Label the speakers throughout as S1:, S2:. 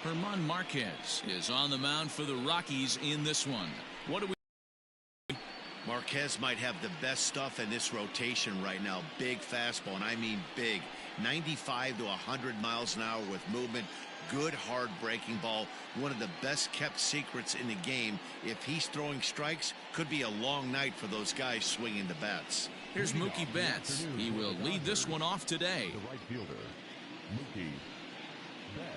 S1: Hermann Marquez is on the mound for the Rockies in this one. What do we?
S2: Marquez might have the best stuff in this rotation right now. Big fastball, and I mean big. 95 to 100 miles an hour with movement. Good hard breaking ball. One of the best kept secrets in the game. If he's throwing strikes, could be a long night for those guys swinging the bats.
S1: Here's Mookie Betts. He will lead this one off today.
S3: The right fielder, Mookie Betts.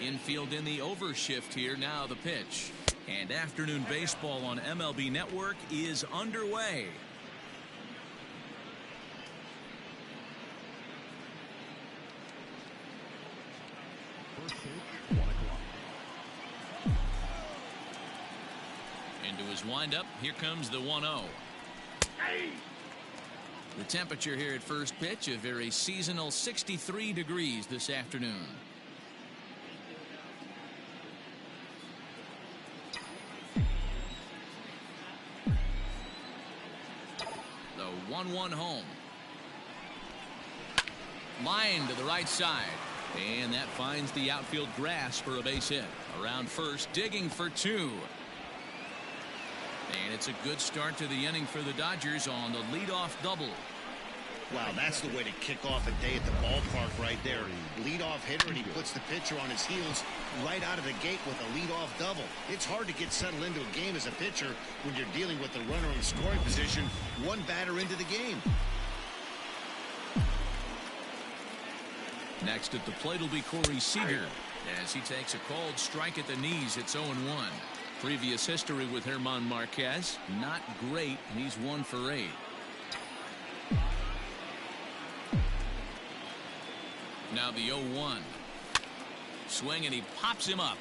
S1: Infield in the overshift here. Now the pitch. And afternoon baseball on MLB Network is underway.
S3: First pitch, 1 o'clock.
S1: Into his windup. Here comes the 1-0. The temperature here at first pitch, a very seasonal 63 degrees this afternoon. The 1-1 home. Line to the right side. And that finds the outfield grass for a base hit. Around first, digging for 2. And it's a good start to the inning for the Dodgers on the leadoff double.
S2: Wow, that's the way to kick off a day at the ballpark right there. Leadoff hitter, and he puts the pitcher on his heels right out of the gate with a leadoff double. It's hard to get settled into a game as a pitcher when you're dealing with the runner in scoring position one batter into the game.
S1: Next at the plate will be Corey Seeger as he takes a called strike at the knees. It's 0-1. Previous history with Hermann Marquez, not great. He's 1 for 8. Now the 0-1. Swing, and he pops him up.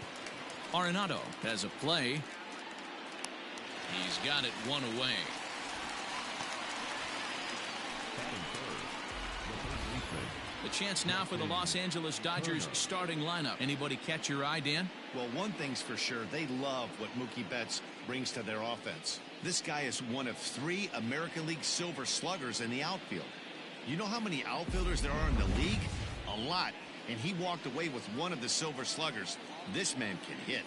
S1: Arenado has a play. He's got it 1 away. The chance now for the Los Angeles Dodgers starting lineup. Anybody catch your eye, Dan?
S2: Well, one thing's for sure. They love what Mookie Betts brings to their offense. This guy is one of 3 American League Silver Sluggers in the outfield. You know how many outfielders there are in the league? A lot. And he walked away with one of the Silver Sluggers. This man can hit.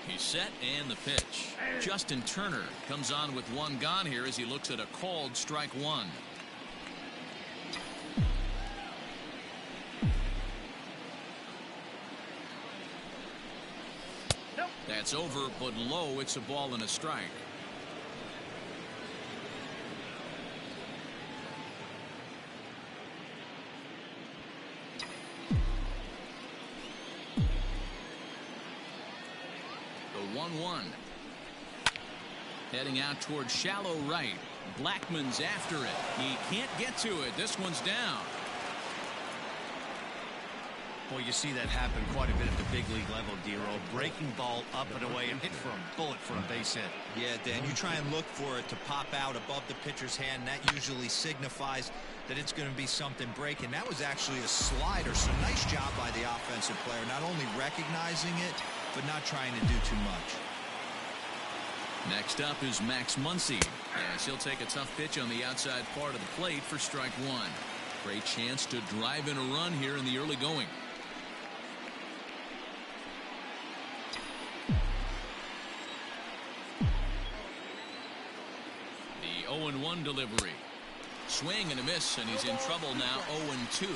S1: He's set, and the pitch. Justin Turner comes on with 1 gone here as he looks at a called strike 1. That's over, but low. It's a ball and a strike. The 1-1. Heading out towards shallow right. Blackman's after it. He can't get to it. This one's down.
S2: Well, you see that happen quite a bit at the big league level, Dero. Breaking ball up and away and hit for a bullet for a base hit.
S4: Yeah, Dan, you try and look for it to pop out above the pitcher's hand. That usually signifies that it's going to be something breaking. That was actually a slider, so nice job by the offensive player, not only recognizing it, but not trying to do too much.
S1: Next up is Max Muncie, as he'll take a tough pitch on the outside part of the plate for strike one. Great chance to drive in a run here in the early going. The 0-1 delivery. Swing and a miss, and he's in trouble now. 0-2.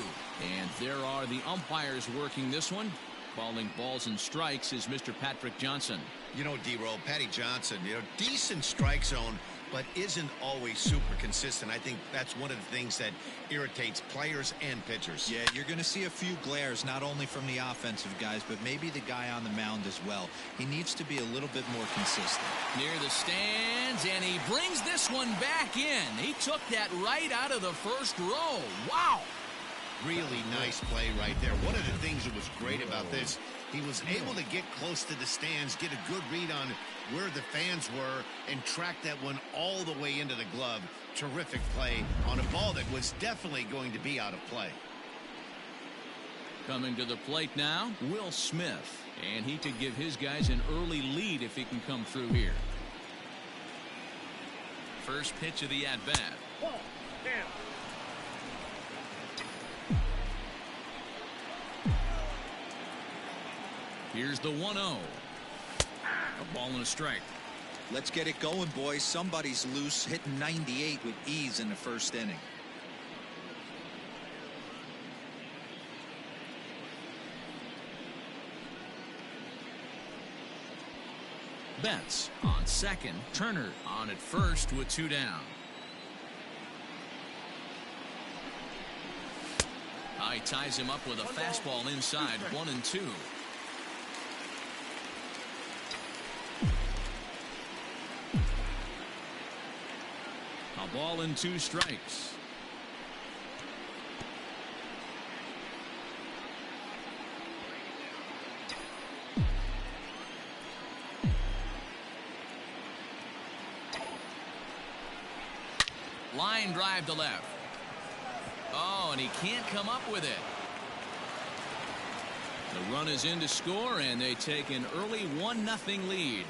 S1: And there are the umpires working this one. Calling balls and strikes is Mr. Patrick Johnson.
S2: You know, D-Roll, Patty Johnson, decent strike zone, but isn't always super consistent. I think that's one of the things that irritates players and pitchers.
S4: Yeah, you're going to see a few glares, not only from the offensive guys, but maybe the guy on the mound as well. He needs to be a little bit more consistent.
S1: Near the stands, and he brings this one back in. He took that right out of the first row. Wow!
S2: Really nice play right there. One of the things that was great about this, he was able to get close to the stands, get a good read on where the fans were, and track that one all the way into the glove. Terrific play on a ball that was definitely going to be out of play.
S1: Coming to the plate now, Will Smith. And he could give his guys an early lead if he can come through here. First pitch of the at-bat. Here's the 1-0. A ball and a strike.
S4: Let's get it going, boys. Somebody's loose, hitting 98 with ease in the first inning.
S1: Betts on second. Turner on at first with two down. He ties him up with a fastball inside. 1-2. A ball and two strikes. Line drive to left. Oh, and he can't come up with it. The run is in to score, and they take an early 1-0 lead.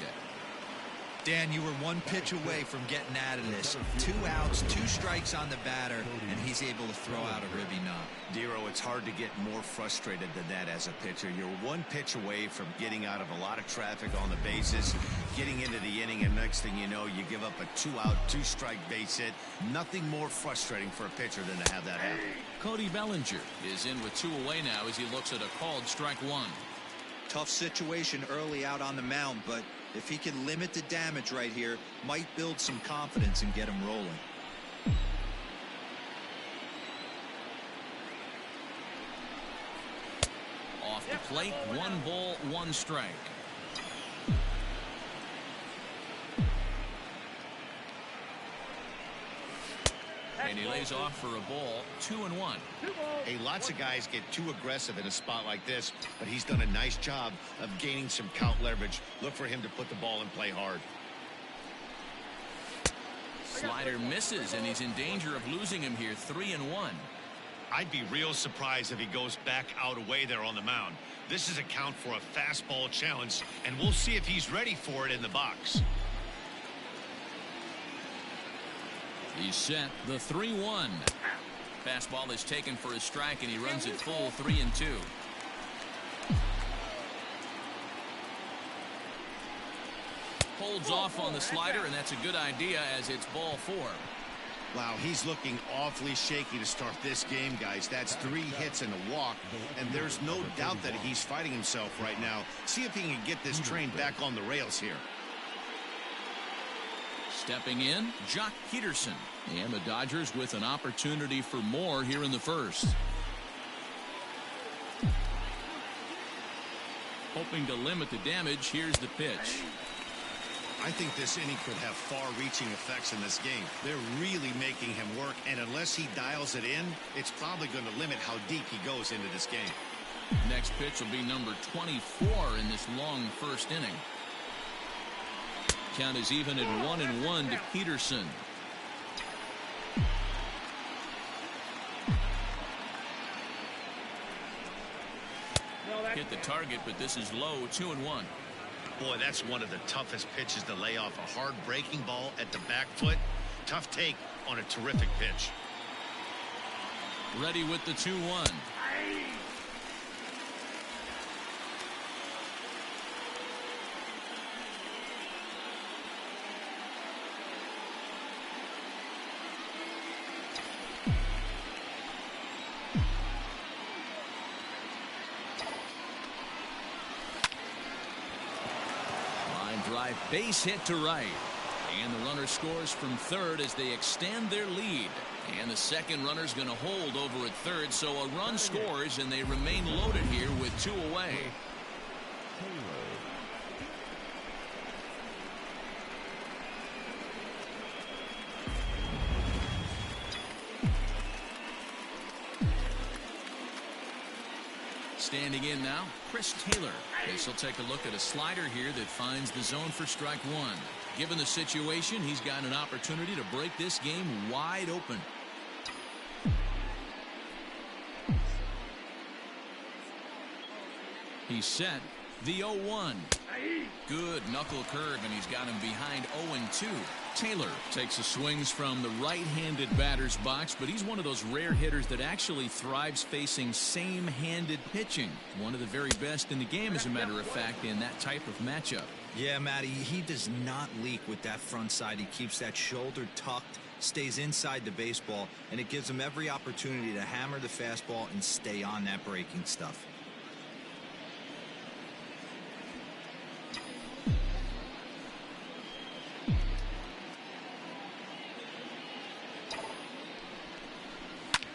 S4: Dan, you were one pitch away from getting out of this. 2 outs, 2 strikes on the batter, and he's able to throw out a ribby knock.
S2: Dero, it's hard to get more frustrated than that as a pitcher. You're one pitch away from getting out of a lot of traffic on the bases, getting into the inning, and next thing you know, you give up a 2-out, 2-strike base hit. Nothing more frustrating for a pitcher than to have that happen.
S1: Cody Bellinger is in with 2 away now as he looks at a called strike 1.
S4: Tough situation early out on the mound, but if he can limit the damage right here, might build some confidence and get him rolling.
S1: Off the plate, 1 ball, 1 strike. And he lays off for a ball. 2-1.
S2: Hey, lots of guys get too aggressive in a spot like this, but he's done a nice job of gaining some count leverage. Look for him to put the ball in play hard.
S1: Slider misses, and he's in danger of losing him here. 3-1.
S2: I'd be real surprised if he goes back out away there on the mound. This is a count for a fastball challenge, and we'll see if he's ready for it in the box.
S1: He's set. The 3-1. Fastball is taken for a strike, and he runs it full. 3-2. Holds off on the slider, and that's a good idea as it's ball 4.
S2: Wow, he's looking awfully shaky to start this game, guys. That's 3 hits and a walk, and there's no doubt that he's fighting himself right now. See if he can get this train back on the rails here.
S1: Stepping in, Jock Peterson. And the Dodgers with an opportunity for more here in the first. Hoping to limit the damage. Here's the pitch.
S2: I think this inning could have far-reaching effects in this game. They're really making him work, and unless he dials it in, it's probably going to limit how deep he goes into this game.
S1: Next pitch will be number 24 in this long first inning. Count is even at 1-1 to Peterson. Hit the target, but this is low. 2-1.
S2: Boy, that's one of the toughest pitches to lay off. A hard breaking ball at the back foot. Tough take on a terrific pitch.
S1: Ready with the 2-1. Drive, base hit to right, and the runner scores from third as they extend their lead, and the second runner's going to hold over at third, so a run scores and they remain loaded here with 2 away. Standing in now, Chris Taylor. This will take a look at a slider here that finds the zone for strike one. Given the situation, he's got an opportunity to break this game wide open. He's set. The 0-1. Good knuckle curve, and he's got him behind 0-2. Taylor takes the swings from the right-handed batter's box, but he's one of those rare hitters that actually thrives facing same-handed pitching. One of the very best in the game, as a matter of fact, in that type of matchup.
S4: Yeah, Matty, he does not leak with that front side. He keeps that shoulder tucked, stays inside the baseball, and it gives him every opportunity to hammer the fastball and stay on that breaking stuff.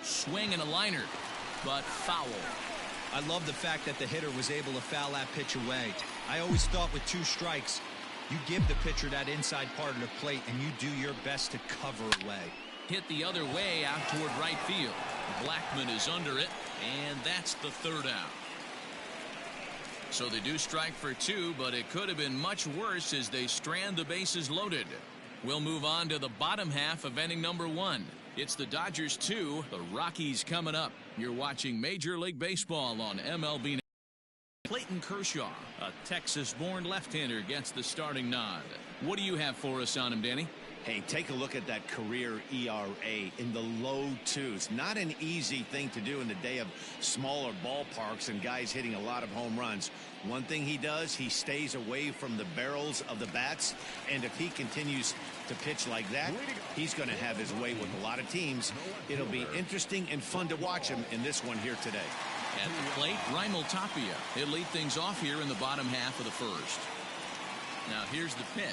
S1: Swing and a liner, but foul.
S4: I love the fact that the hitter was able to foul that pitch away. I always thought with 2 strikes, you give the pitcher that inside part of the plate and you do your best to cover away.
S1: Hit the other way out toward right field. Blackman is under it, and that's the third out. So they do strike for 2, but it could have been much worse as they strand the bases loaded. We'll move on to the bottom half of inning number 1. It's the Dodgers 2, the Rockies coming up. You're watching Major League Baseball on MLB. Clayton Kershaw, a Texas-born left-hander, gets the starting nod. What do you have for us on him, Danny?
S2: Hey, take a look at that career ERA in the low 2s. Not an easy thing to do in the day of smaller ballparks and guys hitting a lot of home runs. One thing he does, he stays away from the barrels of the bats, and if he continues to pitch like that, he's going to have his way with a lot of teams. It'll be interesting and fun to watch him in this one here today.
S1: At the plate, Raimel Tapia. He'll lead things off here in the bottom half of the first. Now here's the pitch.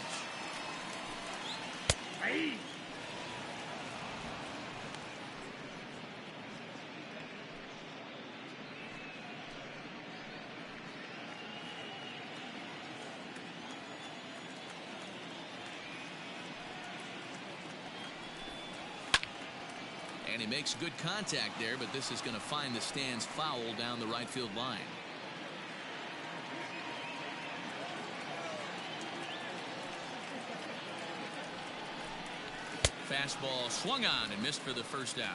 S1: And he makes good contact there, but this is going to find the stands foul down the right field line. Fastball swung on and missed for the first out.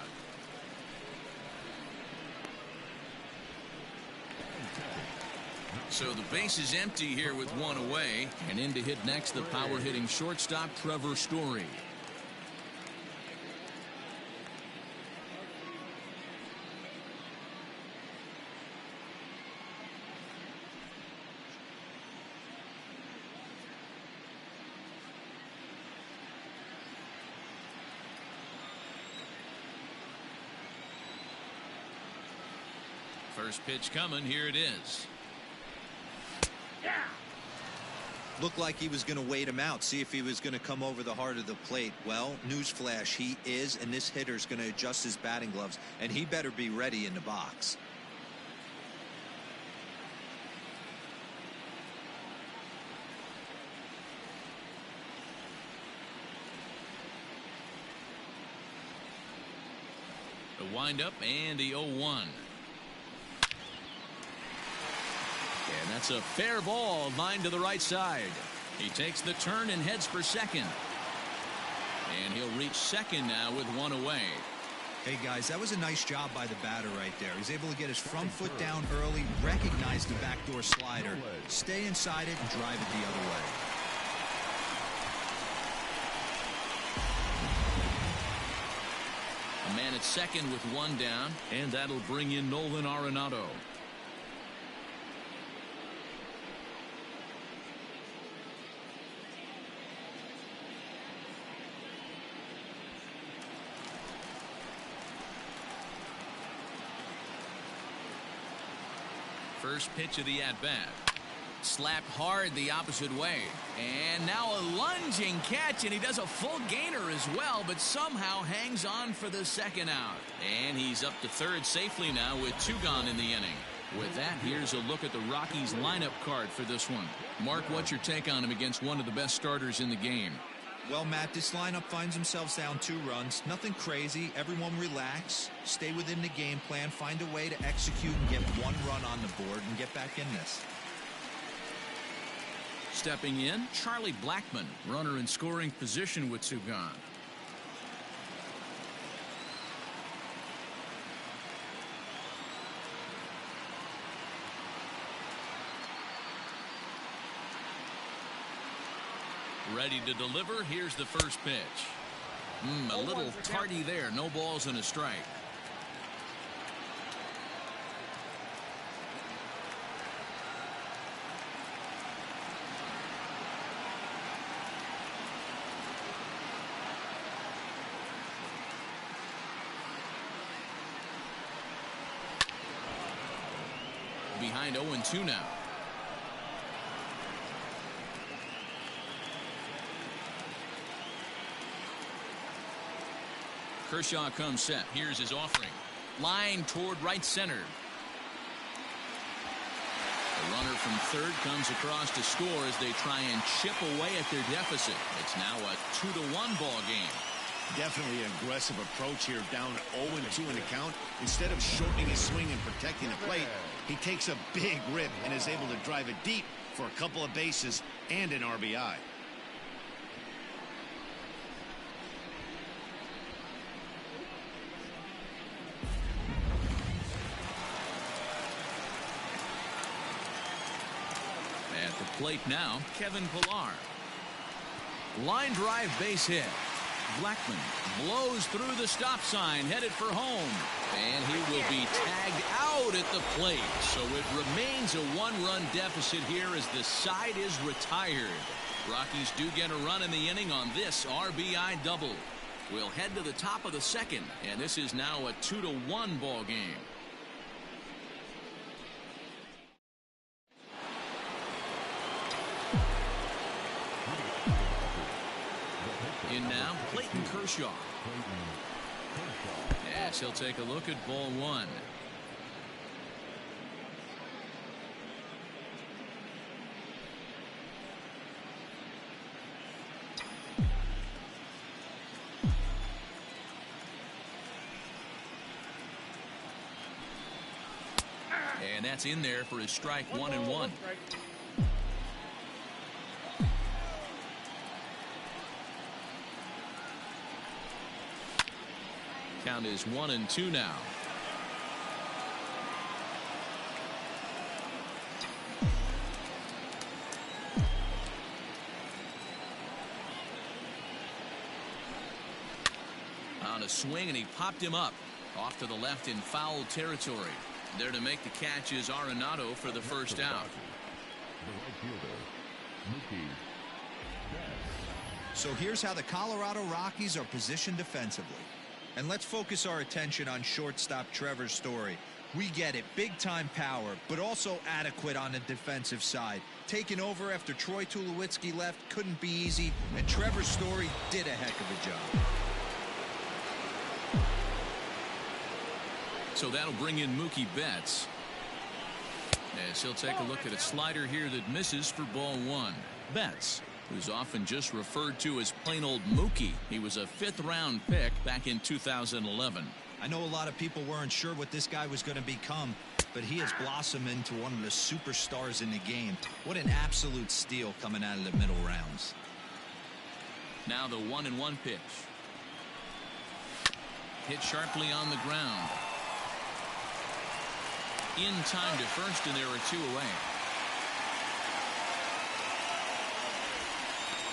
S1: So the base is empty here with 1 away, and in to hit next the power hitting shortstop Trevor Story. First pitch coming. Here it is.
S4: Looked like he was going to wait him out, see if he was going to come over the heart of the plate. Well, newsflash, he is, and this hitter's going to adjust his batting gloves, and he better be ready in the box.
S1: The windup and the 0-1. That's a fair ball, line to the right side. He takes the turn and heads for second. And he'll reach second now with one away.
S4: Hey guys, that was a nice job by the batter right there. He's able to get his front foot down early, recognize the backdoor slider, stay inside it, and drive it the other way.
S1: A man at second with one down, and that'll bring in Nolan Arenado. First pitch of the at-bat. Slapped hard the opposite way. And now a lunging catch, and he does a full gainer as well, but somehow hangs on for the second out. And he's up to third safely now with two gone in the inning. With that, here's a look at the Rockies lineup card for this one. Mark, what's your take on him against one of the best starters in the game?
S4: Well, Matt, this lineup finds themselves down 2 runs. Nothing crazy. Everyone relax. Stay within the game plan. Find a way to execute and get 1 run on the board and get back in this.
S1: Stepping in, Charlie Blackmon, runner in scoring position with 2 gone. Ready to deliver. Here's the first pitch. A little tardy there. No balls and a strike. Behind 0-2 now. Kershaw comes set. Here's his offering. Line toward right center. The runner from third comes across to score as they try and chip away at their deficit. It's now a 2-1 ball game.
S2: Definitely an aggressive approach here, down 0-2 in the count. Instead of shortening his swing and protecting the plate, he takes a big rip and is able to drive it deep for a couple of bases and an RBI.
S1: At the plate now, Kevin Pillar. Line drive base hit. Blackmon blows through the stop sign, headed for home. And he will be tagged out at the plate. So it remains a 1-run deficit here as the side is retired. Rockies do get a run in the inning on this RBI double. We'll head to the top of the second, and this is now a 2-1 ball game. In now, Clayton Kershaw. Yes, he'll take a look at ball 1. And that's in there for his strike 1-1. Count is 1-2 now. On a swing, and he popped him up off to the left in foul territory. There to make the catch is Arenado for the first out.
S4: So here's how the Colorado Rockies are positioned defensively. And let's focus our attention on shortstop Trevor Story. We get it, big-time power, but also adequate on the defensive side. Taking over after Troy Tulowitzki left couldn't be easy, and Trevor Story did a heck of a job.
S1: So that'll bring in Mookie Betts. As he'll take a look at a slider here that misses for ball 1. Betts, who's often just referred to as plain old Mookie. He was a 5th-round pick back in 2011.
S4: I know a lot of people weren't sure what this guy was going to become. but he has blossomed into one of the superstars in the game. What an absolute steal coming out of the middle rounds.
S1: Now the 1-1 pitch. Hit sharply on the ground. In time to first, and there are 2 away.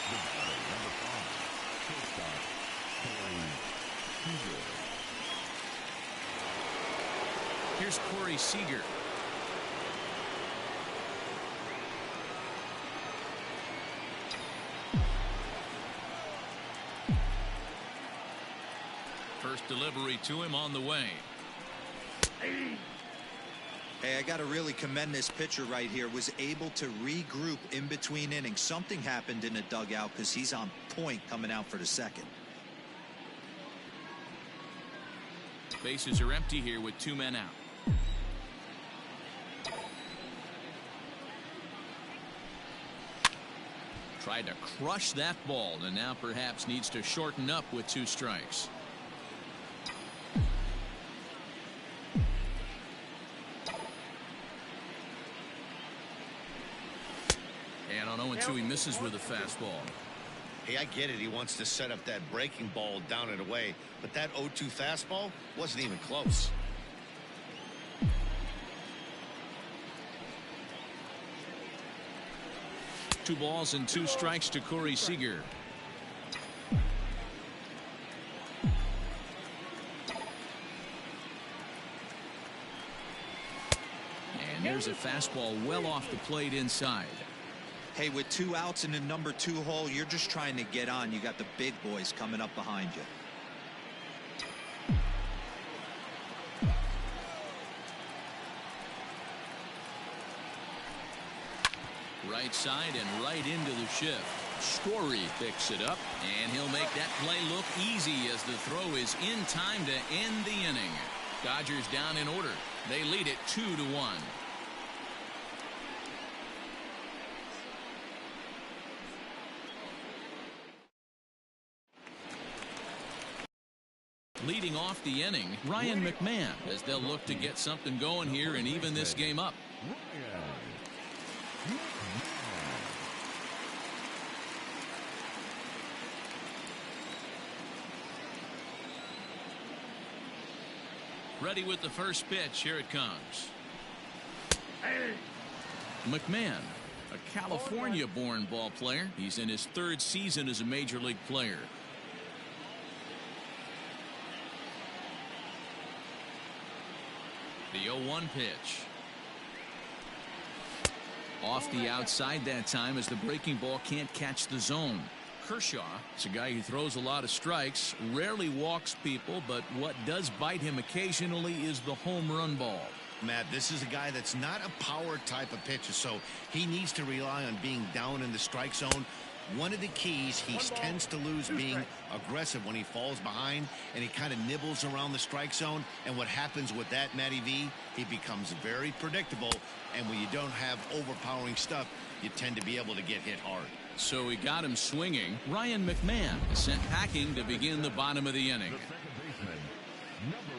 S3: The batter, number 5, shortstop, Seeger.
S1: Here's Corey Seeger. First delivery to him on the way.
S4: Hey, I got to really commend this pitcher right here. Was able to regroup in between innings. Something happened in the dugout because he's on point coming out for the second.
S1: Bases are empty here with 2 men out. Tried to crush that ball, and now perhaps needs to shorten up with 2 strikes. And on 0-2, he misses with a fastball.
S2: Hey, I get it. He wants to set up that breaking ball down and away, but that 0-2 fastball wasn't even close.
S1: Two balls and 2 strikes to Corey Seeger. And there's a fastball well off the plate inside.
S4: Hey, with 2 outs in the number 2 hole, you're just trying to get on. You got the big boys coming up behind you.
S1: Right side and right into the shift. Story picks it up, and he'll make that play look easy as the throw is in time to end the inning. Dodgers down in order. They lead it 2-1. Leading off the inning, Ryan McMahon, as they'll look to get something going here and even this game up. Ready with the first pitch. Here it comes. McMahon, a California-born ball player. He's in his 3rd season as a major league player. The 0-1 pitch. Off the outside that time as the breaking ball can't catch the zone. Kershaw is a guy who throws a lot of strikes, rarely walks people, but what does bite him occasionally is the home run ball.
S2: Matt, this is a guy that's not a power type of pitcher, so he needs to rely on being down in the strike zone. One of the keys, he tends to lose being aggressive when he falls behind, and he kind of nibbles around the strike zone. And what happens with that, Matty V, he becomes very predictable, and when you don't have overpowering stuff, you tend to be able to get hit hard.
S1: So he got him swinging. Ryan McMahon is sent packing to begin the bottom of the inning.
S3: The second baseman, number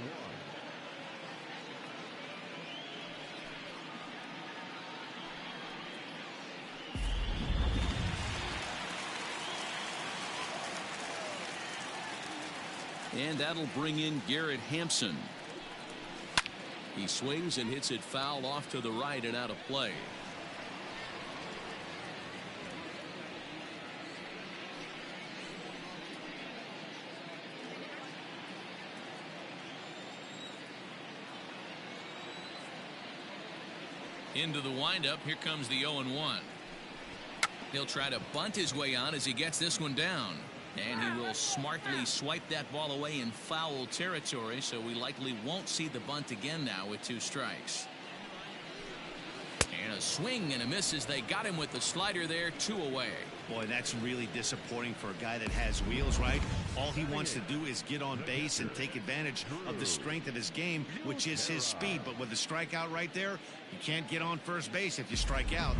S3: 1.
S1: And that'll bring in Garrett Hampson. He swings and hits it foul off to the right and out of play. Into the windup. Here comes the 0-1. He'll try to bunt his way on as he gets this one down. And he will smartly swipe that ball away in foul territory, so we likely won't see the bunt again now with 2 strikes. And a swing and a miss as they got him with the slider there. 2 away.
S2: Boy, that's really disappointing for a guy that has wheels, right? All he wants to do is get on base and take advantage of the strength of his game, which is his speed. But with the strikeout right there, you can't get on first base if you strike out.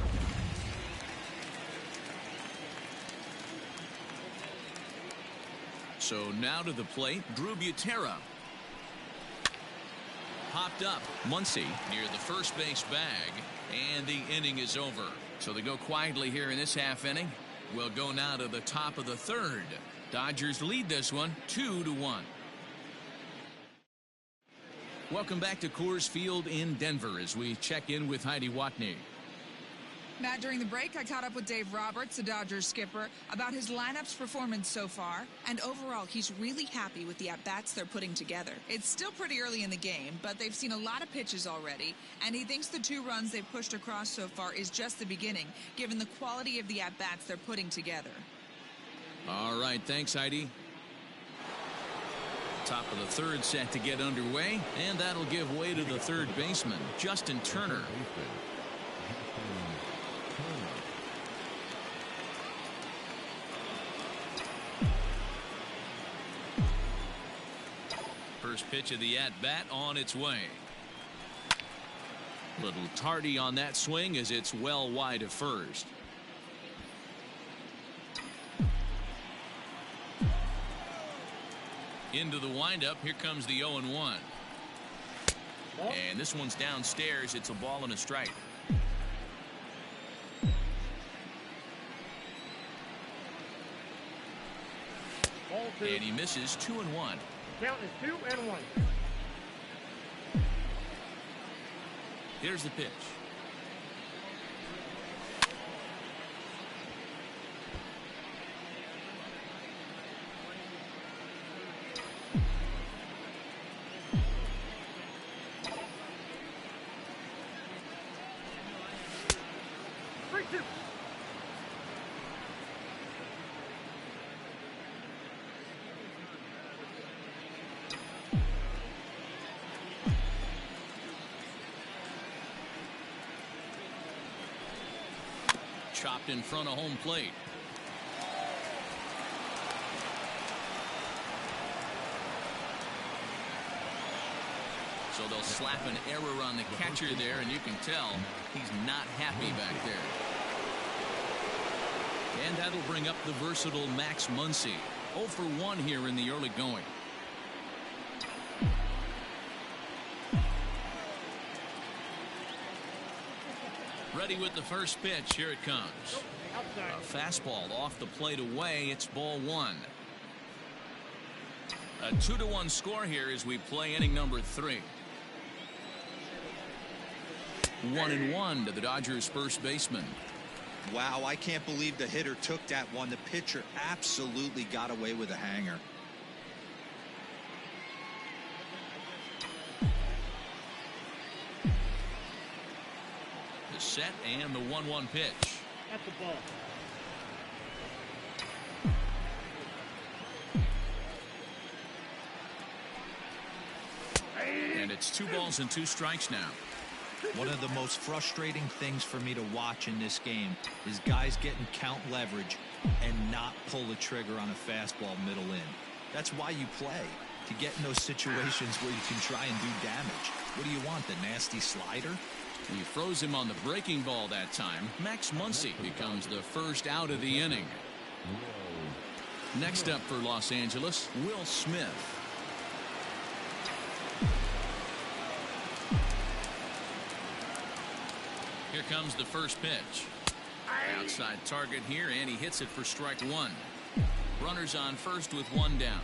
S2: So now to the plate, Drew Butera.
S1: popped up. Muncie near the first base bag, and the inning is over. So they go quietly here in this half inning. We'll go now to the top of the third. Dodgers lead this one 2-1. Welcome back to Coors Field in Denver as we check in with Heidi Watney.
S5: Matt, during the break, I caught up with Dave Roberts, the Dodgers skipper, about his lineup's performance so far. And overall, he's really happy with the at-bats they're putting together. It's still pretty early in the game, but they've seen a lot of pitches already. And he thinks the 2 runs they've pushed across so far is just the beginning, given the quality of the at-bats they're putting together.
S1: All right, thanks, Heidi. Top of the third set to get underway, and that'll give way to the third baseman, Justin Turner. First pitch of the at-bat on its way. Little tardy on that swing as it's well wide of first. Into the windup. Here comes the 0-1. And this one's downstairs. It's a ball and a strike. And he misses 2-1.
S6: Count is 2-1.
S1: Here's the pitch. Chopped in front of home plate. So they'll slap an error on the catcher there, and you can tell he's not happy back there. And that'll bring up the versatile Max Muncie. 0 for 1 here in the early going. Ready with the first pitch. Here it comes. A fastball off the plate away. It's ball 1. A 2-1 score here as we play inning number 3. 1-1 to the Dodgers first baseman.
S4: Wow, I can't believe the hitter took that one. The pitcher absolutely got away with a hanger. The set and the 1-1 pitch.
S6: That's the ball.
S1: And it's 2 balls and 2 strikes now.
S4: One of the most frustrating things for me to watch in this game is guys getting count leverage and not pull the trigger on a fastball middle in. That's why you play, to get in those situations where you can try and do damage. What do you want, the nasty slider?
S1: We froze him on the breaking ball that time. Max Muncie becomes the first out of the inning. Next up for Los Angeles, Will Smith. Here comes the first pitch. Outside target here, and he hits it for strike 1. Runners on first with 1 down.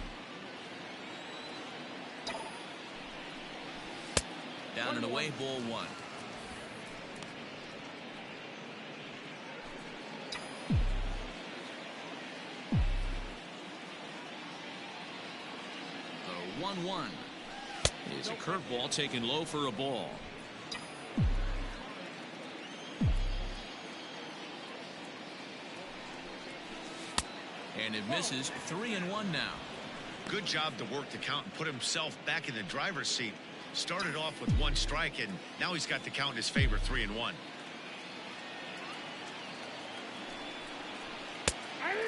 S1: Down and away, ball 1. The 1-1 is a curveball taken low for a ball. And it misses. 3-1 now.
S2: Good job to work the count and put himself back in the driver's seat. Started off with 1 strike, and now he's got the count in his favor, 3-1.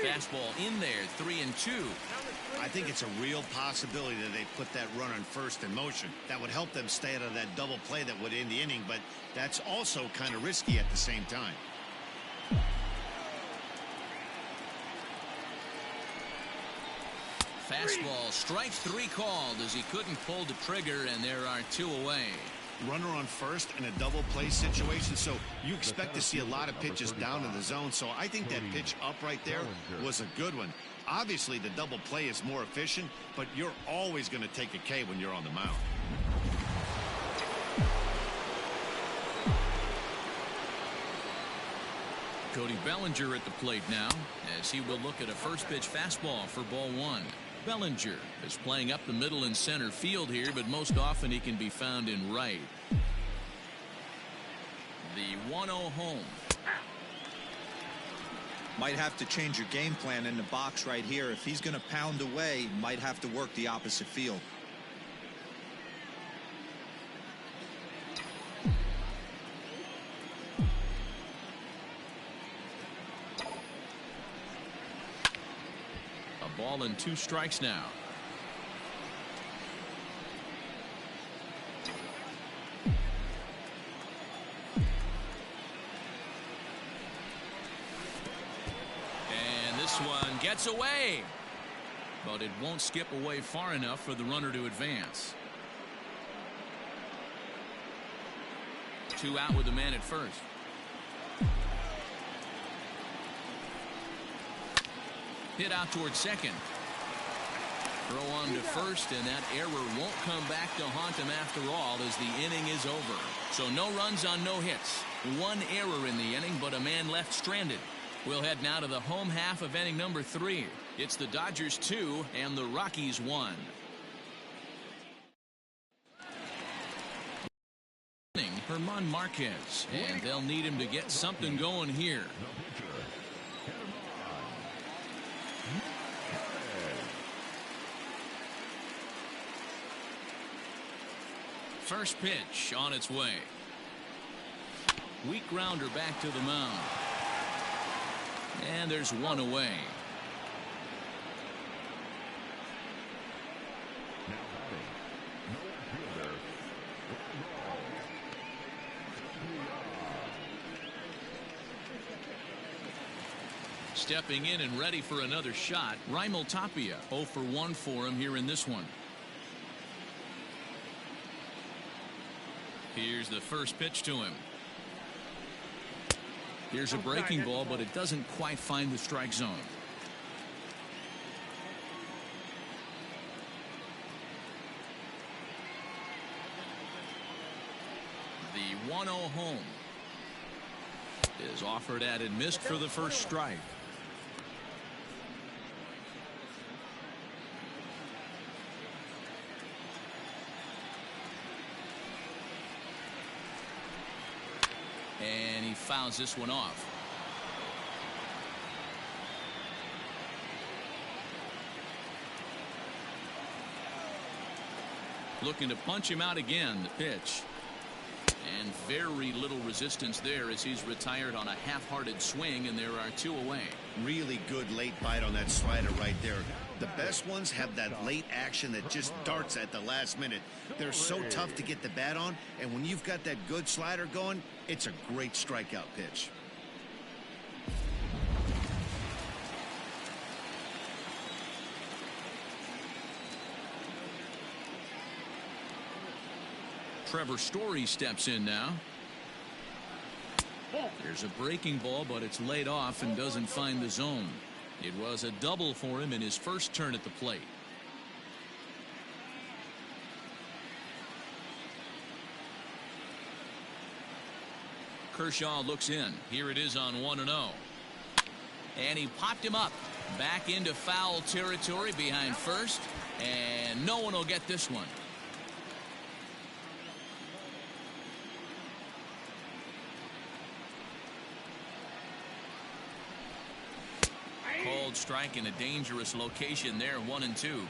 S1: Fastball in there, 3-2.
S2: I think it's a real possibility that they put that run on first in motion. That would help them stay out of that double play that would end the inning, but that's also kind of risky at the same time.
S1: Fastball, strike 3 called as he couldn't pull the trigger, and there are 2 away.
S2: Runner on first in a double play situation, so you expect to see a lot of pitches down in the zone. So I think that pitch up right there was a good one. Obviously, the double play is more efficient, but you're always going to take a K when you're on the mound.
S1: Cody Bellinger at the plate now as he will look at a first pitch fastball for ball 1. Bellinger is playing up the middle and center field here, but most often he can be found in right. The 1-0 home.
S4: Might have to change your game plan in the box right here. If he's going to pound away, might have to work the opposite field.
S1: A ball and 2 strikes now. This one gets away, but it won't skip away far enough for the runner to advance. 2 out with the man at first. Hit out towards second. Throw on to first, and that error won't come back to haunt him after all as the inning is over. So no runs on no hits. 1 error in the inning, but a man left stranded. We'll head now to the home half of inning number 3. It's the Dodgers 2 and the Rockies 1. Hermann Marquez, and they'll need him to get something going here. First pitch on its way. Weak grounder back to the mound. And there's 1 away. Stepping in and ready for another shot, Raimel Tapia. 0 for 1 for him here in this one. Here's the first pitch to him. Here's a breaking ball, but it doesn't quite find the strike zone. The 1-0 home is offered at and missed for the first strike. And he fouls this one off. Looking to punch him out again. The pitch. And very little resistance there as he's retired on a half-hearted swing, and there are 2 away.
S2: Really good late bite on that slider right there. The best ones have that late action that just darts at the last minute. They're so tough to get the bat on, and when you've got that good slider going, it's a great strikeout pitch.
S1: Trevor Story steps in now. There's a breaking ball, but it's laid off and doesn't find the zone. It was a double for him in his first turn at the plate. Kershaw looks in. Here it is on 1-0. And he popped him up. Back into foul territory behind first. And no one will get this one. Cold strike in a dangerous location there, 1-2.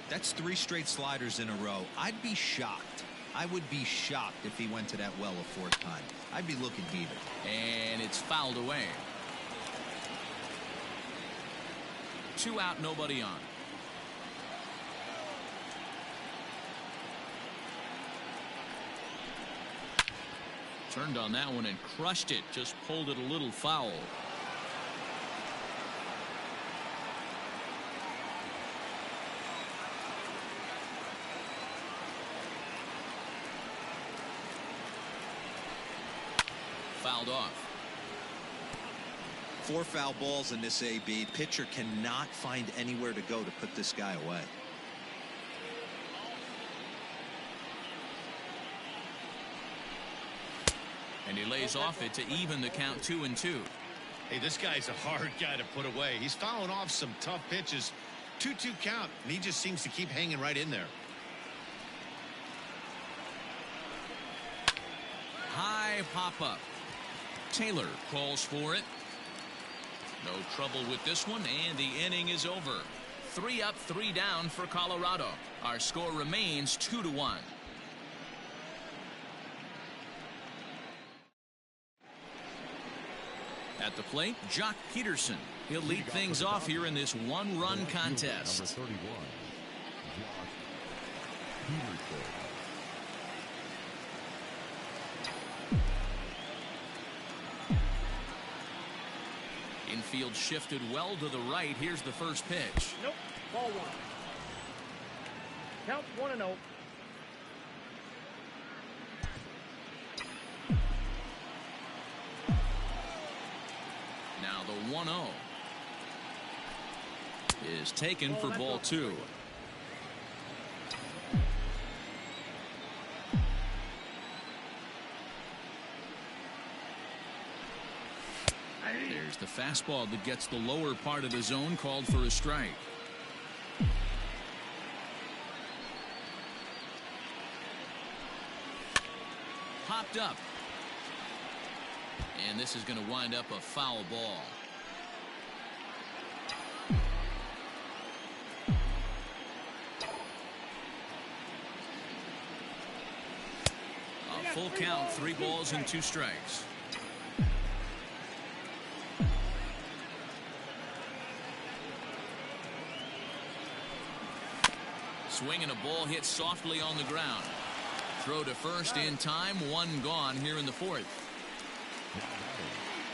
S4: That's 3 straight sliders in a row. I'd be shocked. I would be shocked if he went to that well a 4th time. I'd be looking heated.
S1: And it's fouled away. 2 out, nobody on. Turned on that one and crushed it. Just pulled it a little foul. fouled off.
S4: 4 foul balls in this AB. Pitcher cannot find anywhere to go to put this guy away.
S1: And he lays off it to even the count 2-2.
S2: Hey, this guy's a hard guy to put away. He's fouling off some tough pitches. 2-2 count, and he just seems to keep hanging right in there.
S1: High pop-up. Taylor calls for it. No trouble with this one, and the inning is over. 3 up, 3 down for Colorado. Our score remains 2-1. At the plate, Jock Peterson. He'll lead things off here in this one-run contest.
S3: Number 31, Jock Peterson.
S1: Infield shifted well to the right. Here's the first pitch.
S6: Nope. Ball 1. Count 1-0.
S1: Now the 1-0 is taken for ball 2. There's the fastball that gets the lower part of the zone, called for a strike. Popped up. And this is going to wind up a foul ball. A full count, 3 balls and 2 strikes. Swing and a ball hit softly on the ground. Throw to first in time, 1 gone here in the 4th.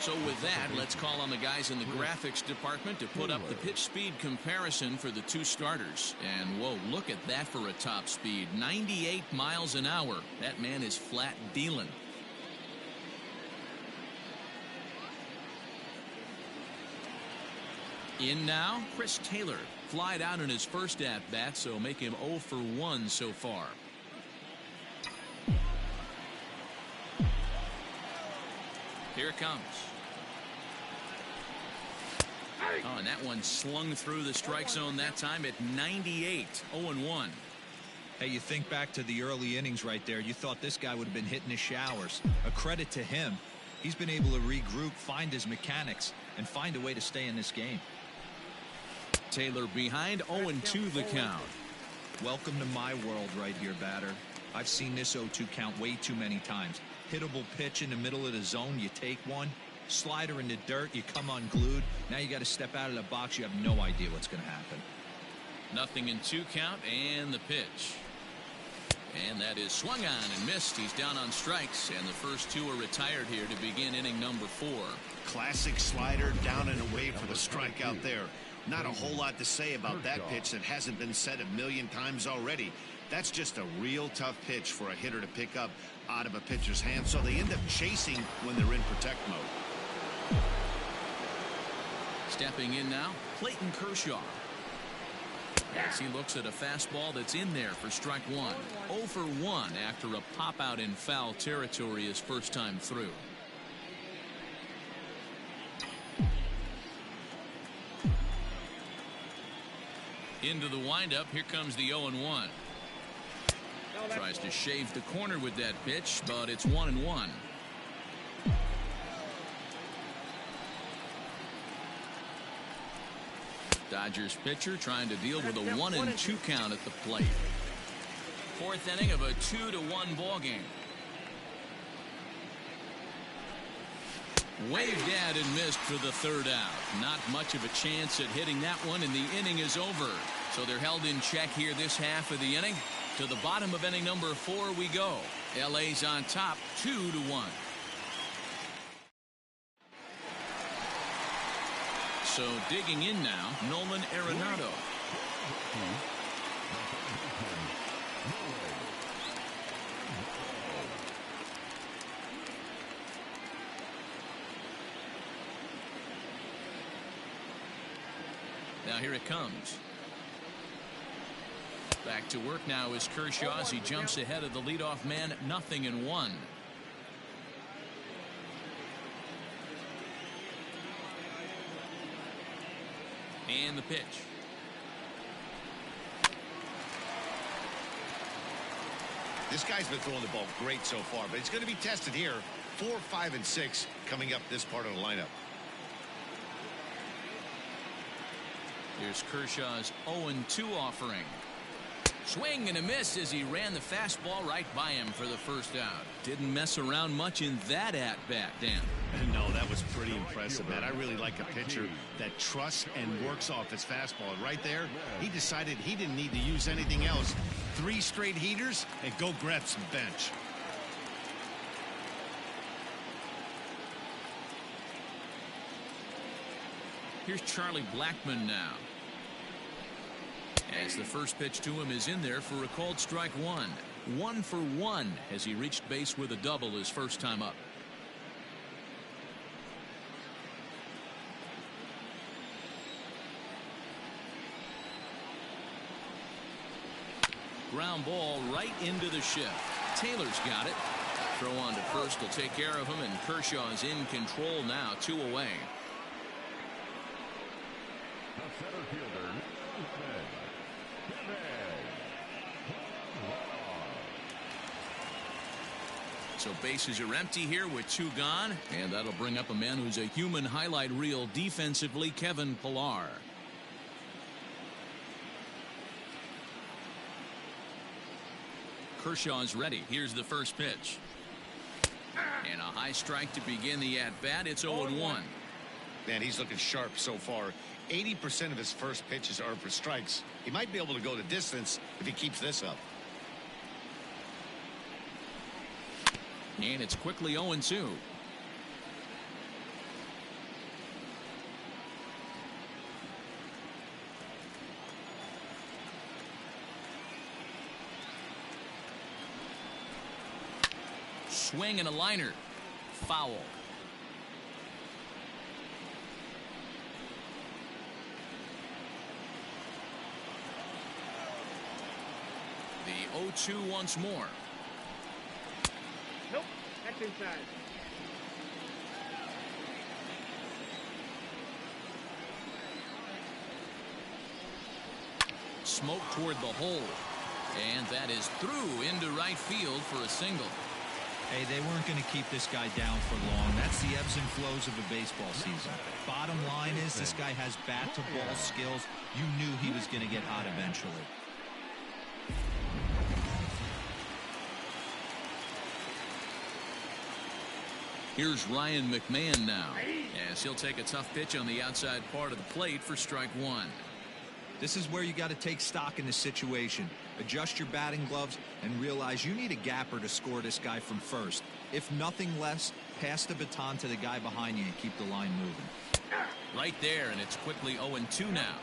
S1: So with that, let's call on the guys in the graphics department to put up the pitch speed comparison for the 2 starters. And whoa, look at that for a top speed. 98 miles an hour. That man is flat dealing. In now, Chris Taylor. Flied out in his first at-bat, so make him 0 for 1 so far. Here it comes. Oh, and that one slung through the strike zone that time at 98. 0-1.
S4: Hey, you think back to the early innings right there. You thought this guy would have been hitting his showers. A credit to him. He's been able to regroup, find his mechanics, and find a way to stay in this game.
S1: Taylor behind, 0-2 the count.
S4: Welcome to my world right here, batter. I've seen this 0-2 count way too many times. Hittable pitch in the middle of the zone, you take one. Slider in the dirt, you come unglued. Now you got to step out of the box. You have no idea what's going to happen.
S1: Nothing in 2 count, and the pitch. And that is swung on and missed. He's down on strikes, and the first 2 are retired here to begin inning number 4.
S2: Classic slider, down and away for the strikeout there. Not a whole lot to say about that pitch that hasn't been said a million times already. That's just a real tough pitch for a hitter to pick up out of a pitcher's hand, so they end up chasing when they're in protect mode.
S1: Stepping in now, Clayton Kershaw. As he looks at a fastball that's in there for strike 1. 0 for 1 after a pop out in foul territory his first time through. Into the windup. Here comes the 0-1. Tries to shave the corner with that pitch, but it's 1-1. Dodgers pitcher trying to deal with a 1-2 count at the plate. 4th inning of a 2-1 ball game. Waved at and missed for the 3rd out. Not much of a chance at hitting that one, and the inning is over. So they're held in check here this half of the inning. To the bottom of inning number 4 we go. LA's on top, 2-1. So digging in now, Nolan Arenado. Now here it comes. Back to work now is Kershaw as he jumps ahead of the leadoff man. 0-1. And the pitch.
S2: This guy's been throwing the ball great so far, but it's going to be tested here. 4, 5, and 6 coming up this part of the lineup.
S1: Here's Kershaw's 0-2 offering. Swing and a miss as he ran the fastball right by him for the first out. Didn't mess around much in that at-bat, Dan.
S2: No, that was pretty impressive, man. I really like a pitcher that trusts and works off his fastball. And right there, he decided he didn't need to use anything else. 3 straight heaters and go grab some bench.
S1: Here's Charlie Blackmon now. As the first pitch to him is in there for a called strike 1. 1 for 1 as he reached base with a double his first time up. Ground ball right into the shift. Taylor's got it. Throw on to first will take care of him, and Kershaw is in control now. 2 away.
S3: The center fielder,
S1: So bases are empty here with 2 gone, and that'll bring up a man who's a human highlight reel defensively, Kevin Pillar. Kershaw's ready. Here's the first pitch. And a high strike to begin the at-bat. It's 0-1.
S2: Man, he's looking sharp so far. 80% of his first pitches are for strikes. He might be able to go the distance if he keeps this up.
S1: And it's quickly 0-2. Swing and a liner. Foul. The 0-2 once more.
S6: Nope, that's inside.
S1: Smoke toward the hole. And that is through into right field for a single.
S4: Hey, they weren't going to keep this guy down for long. That's the ebbs and flows of a baseball season. Bottom line is this guy has bat-to-ball skills. You knew he was going to get hot eventually.
S1: Here's Ryan McMahon now, as he'll take a tough pitch on the outside part of the plate for strike 1.
S4: This is where you got to take stock in the situation. Adjust your batting gloves and realize you need a gapper to score this guy from first. If nothing less, pass the baton to the guy behind you and keep the line moving.
S1: Right there, and it's quickly 0-2 now.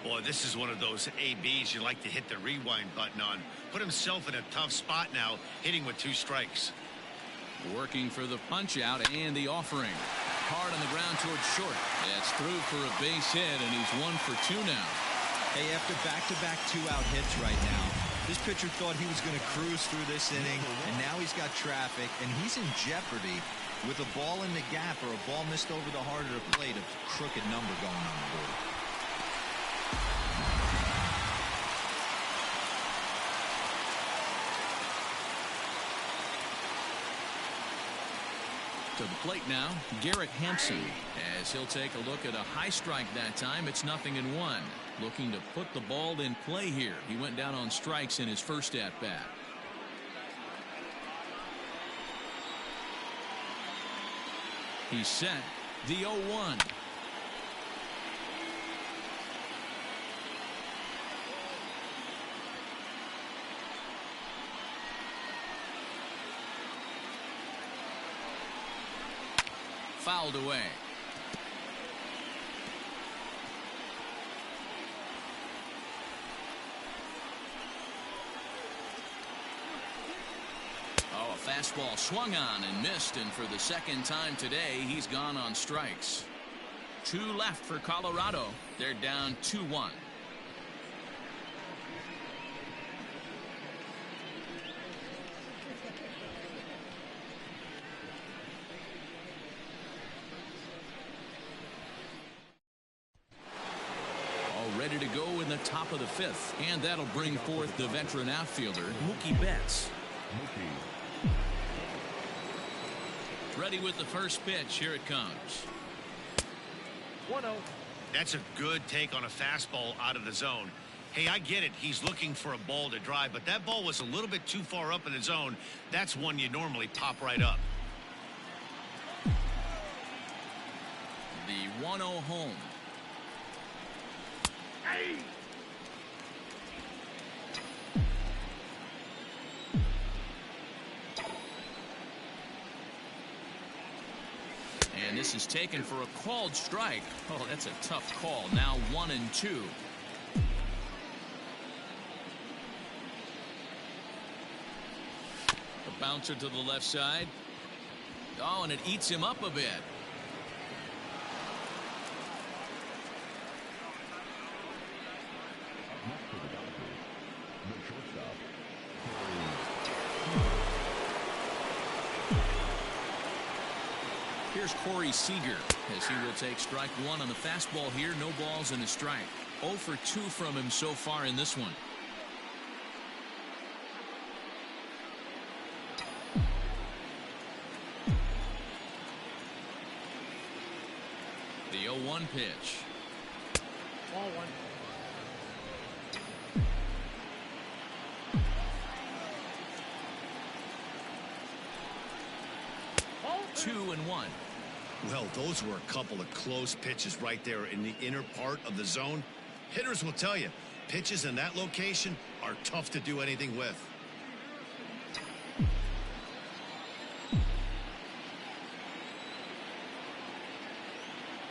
S2: Boy, this is one of those ABs you like to hit the rewind button on. Put himself in a tough spot now, hitting with 2 strikes.
S1: Working for the punch out and the offering. Hard on the ground towards short. That's through for a base hit, and he's 1 for 2 now.
S4: Hey, after back-to-back 2-out hits right now, this pitcher thought he was going to cruise through this inning, and now he's got traffic, and he's in jeopardy with a ball in the gap or a ball missed over the heart of the plate, a crooked number going on the board.
S1: To the plate now, Garrett Hampson, as he'll take a look at a high strike that time. It's 0-1. Looking to put the ball in play here. He went down on strikes in his first at-bat. He's set. The 0-1. Fouled away. Oh, a fastball swung on and missed, and for the second time today, he's gone on strikes. 2 left for Colorado. They're down 2-1. Ready to go in the top of the 5th, and that'll bring forth the veteran outfielder Mookie Betts. Ready with the first pitch. Here it comes.
S6: 1-0.
S2: That's a good take on a fastball out of the zone. Hey, I get it. He's looking for a ball to drive, but that ball was a little bit too far up in the zone. That's one you normally pop right up.
S1: The 1-0 home. And this is taken for a called strike. Oh, that's a tough call. Now 1-2. A bouncer to the left side. Oh, and it eats him up a bit. Here's Corey Seeger as he will take strike 1 on the fastball here. No balls and a strike. 0 for 2 from him so far in this one. The 0-1 pitch.
S6: Ball 1.
S1: 2-1.
S2: Well, those were a couple of close pitches right there in the inner part of the zone. Hitters will tell you, pitches in that location are tough to do anything with.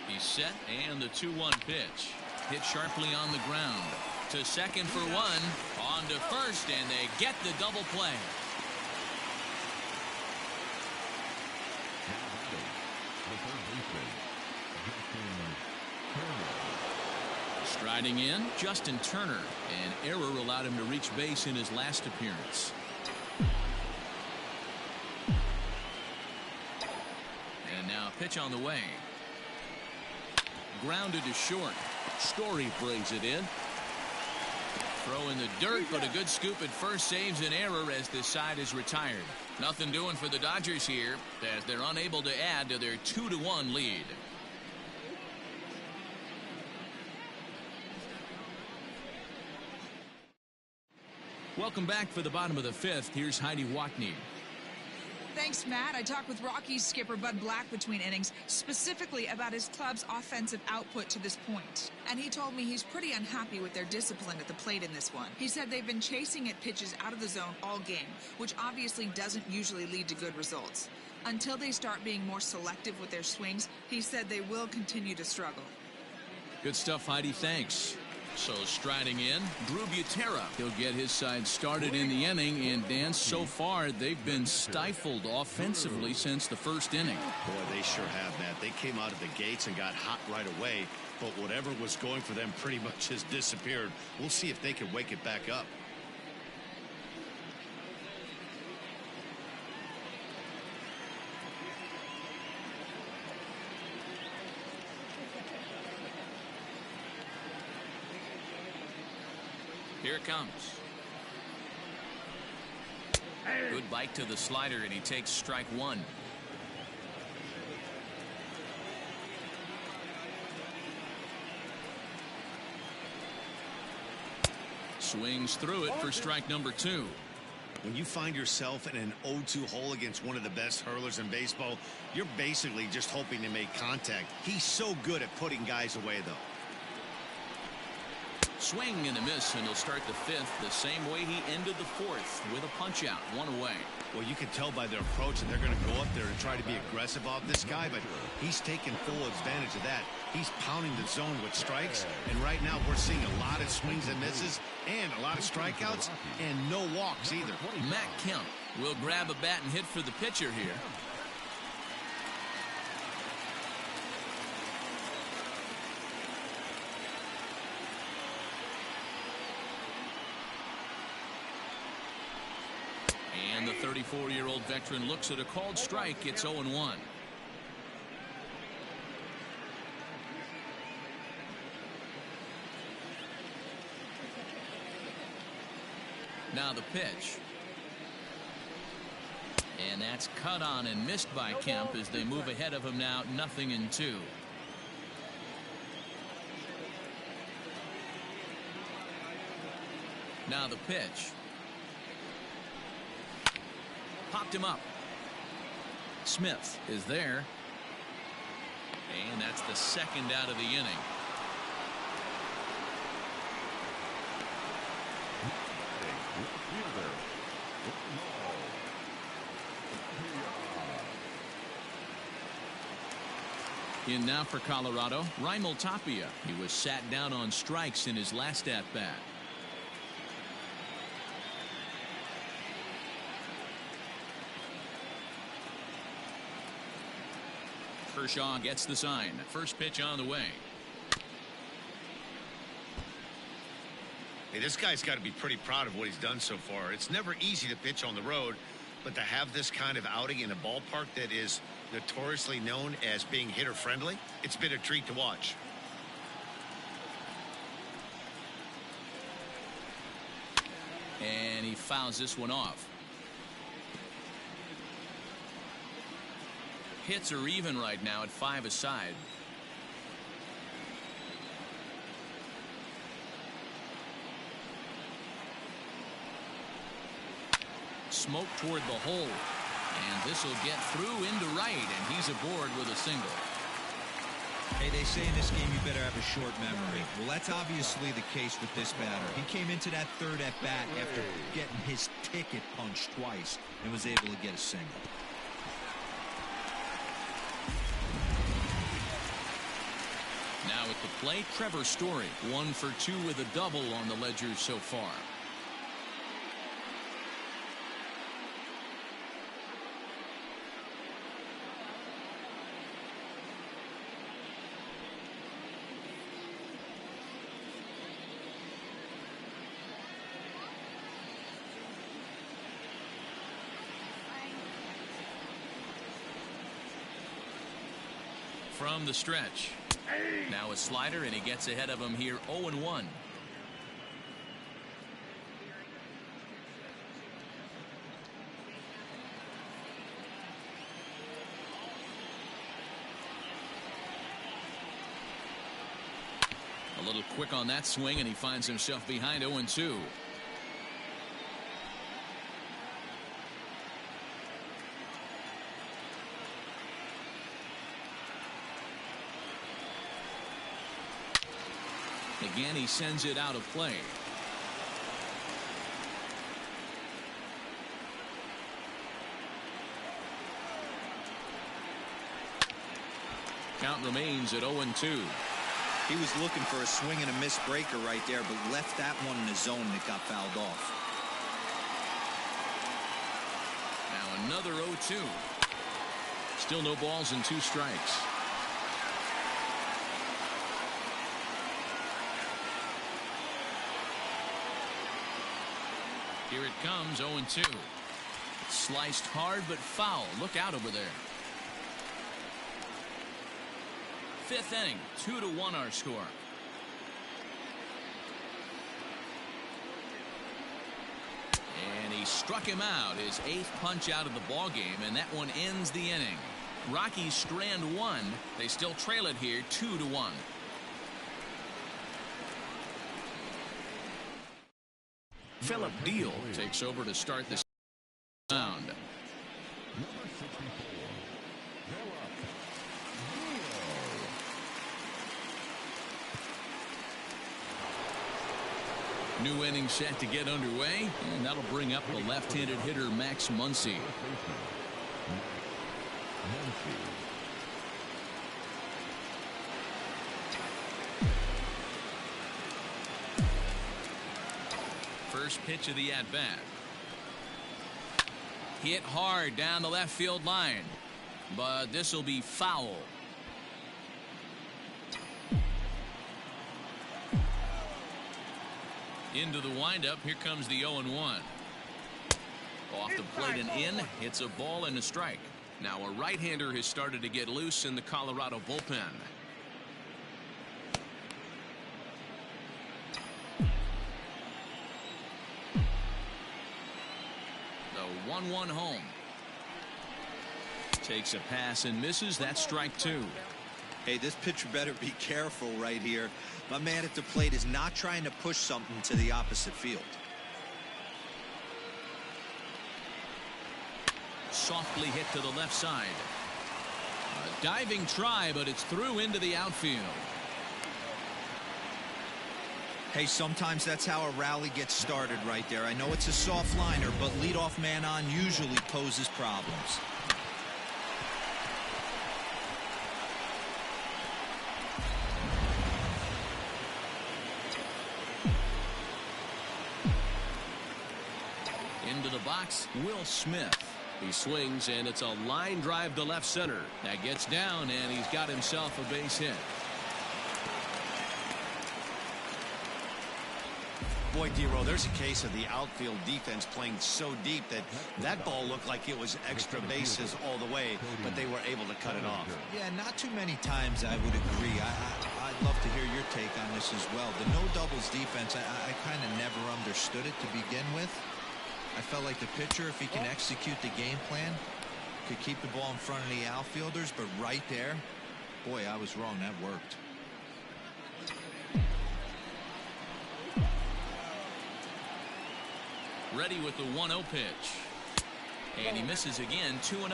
S1: He's set, and the 2-1 pitch. Hit sharply on the ground. To second for 1. On to first, and they get the double play. Striding in, Justin Turner. An error allowed him to reach base in his last appearance. And now pitch on the way. Grounded to short. Story brings it in. Throw in the dirt, but a good scoop at first saves an error as this side is retired. Nothing doing for the Dodgers here as they're unable to add to their 2-1 lead. Welcome back for the bottom of the 5th. Here's Heidi Watney.
S5: Thanks, Matt. I talked with Rockies skipper Bud Black between innings, specifically about his club's offensive output to this point. And he told me he's pretty unhappy with their discipline at the plate in this one. He said they've been chasing at pitches out of the zone all game, which obviously doesn't usually lead to good results. Until they start being more selective with their swings, he said they will continue to struggle.
S1: Good stuff, Heidi. Thanks. So striding in, Drew Butera. He'll get his side started in the inning, and Dan, so far they've been stifled offensively since the first inning.
S2: Boy, they sure have, Matt. They came out of the gates and got hot right away, but whatever was going for them pretty much has disappeared. We'll see if they can wake it back up.
S1: Here it comes. Good bite to the slider, and he takes strike 1. Swings through it for strike number 2.
S2: When you find yourself in an 0-2 hole against one of the best hurlers in baseball, you're basically just hoping to make contact. He's so good at putting guys away, though.
S1: Swing and a miss, and he'll start the 5th the same way he ended the 4th with a punch out, 1 away.
S2: Well, you can tell by their approach that they're going to go up there and try to be aggressive off this guy, but he's taking full advantage of that. He's pounding the zone with strikes, and right now we're seeing a lot of swings and misses and a lot of strikeouts and no walks either.
S1: Matt Kemp will grab a bat and hit for the pitcher here. And the 34-year-old veteran looks at a called strike. It's 0-1. Now the pitch. And that's cut on and missed by Kemp as they move ahead of him now 0-2. Now the pitch. Popped him up. Smith is there. And that's the second out of the inning. In now for Colorado, Raimel Tapia. He was sat down on strikes in his last at-bat. Kershaw gets the sign. First pitch on the way.
S2: Hey, this guy's got to be pretty proud of what he's done so far. It's never easy to pitch on the road, but to have this kind of outing in a ballpark that is notoriously known as being hitter friendly, it's been a treat to watch.
S1: And he fouls this one off. Hits are even right now at 5 aside. Smoke toward the hole. And this will get through into right, and he's aboard with a single.
S4: Hey, they say in this game you better have a short memory. Well, that's obviously the case with this batter. He came into that third at bat after getting his ticket punched twice and was able to get a single.
S1: Now at the plate, Trevor Story, 1 for 2 with a double on the ledger so far. From the stretch. Now a slider, and he gets ahead of him here 0-1. A little quick on that swing, and he finds himself behind 0-2. Again, he sends it out of play. Count remains at 0-2.
S7: He was looking for a swing and a miss breaker right there, but left that one in the zone and it got fouled off.
S1: Now another 0-2. Still no balls and 2 strikes. Here it comes, 0-2. Sliced hard but foul. Look out over there. 5th inning, 2-1 our score. And he struck him out, his 8th punch out of the ball game, and that one ends the inning. Rockies strand 1. They still trail it here 2-1. Philip Deal takes over to start the round. New inning set to get underway, and that'll bring up the left-handed hitter Max Muncie. First pitch of the at-bat. Hit hard down the left field line, but this will be foul. Into the windup. Here comes the 0-1. Off the plate and in. It's a ball and a strike. Now a right-hander has started to get loose in the Colorado bullpen. The 1-1 home. Takes a pass and misses. That's strike two.
S7: Hey, this pitcher better be careful right here. My man at the plate is not trying to push something to the opposite field.
S1: Softly hit to the left side. A diving try, but it's through into the outfield.
S4: Hey, sometimes that's how a rally gets started right there. I know it's a soft liner, but leadoff man on usually poses problems.
S1: Into the box, Will Smith. He swings, and it's a line drive to left center. That gets down, and he's got himself a base hit.
S2: Boy, D-Row, there's a case of the outfield defense playing so deep that ball looked like it was extra bases all the way, but they were able to cut it off.
S4: Yeah, not too many times I would agree. I'd love to hear your take on this as well. The no doubles defense, I kind of never understood it to begin with. I felt like the pitcher, if he can execute the game plan, could keep the ball in front of the outfielders, but right there, boy, I was wrong. That worked.
S1: Ready with the 1-0 pitch. And he misses again, 2-0.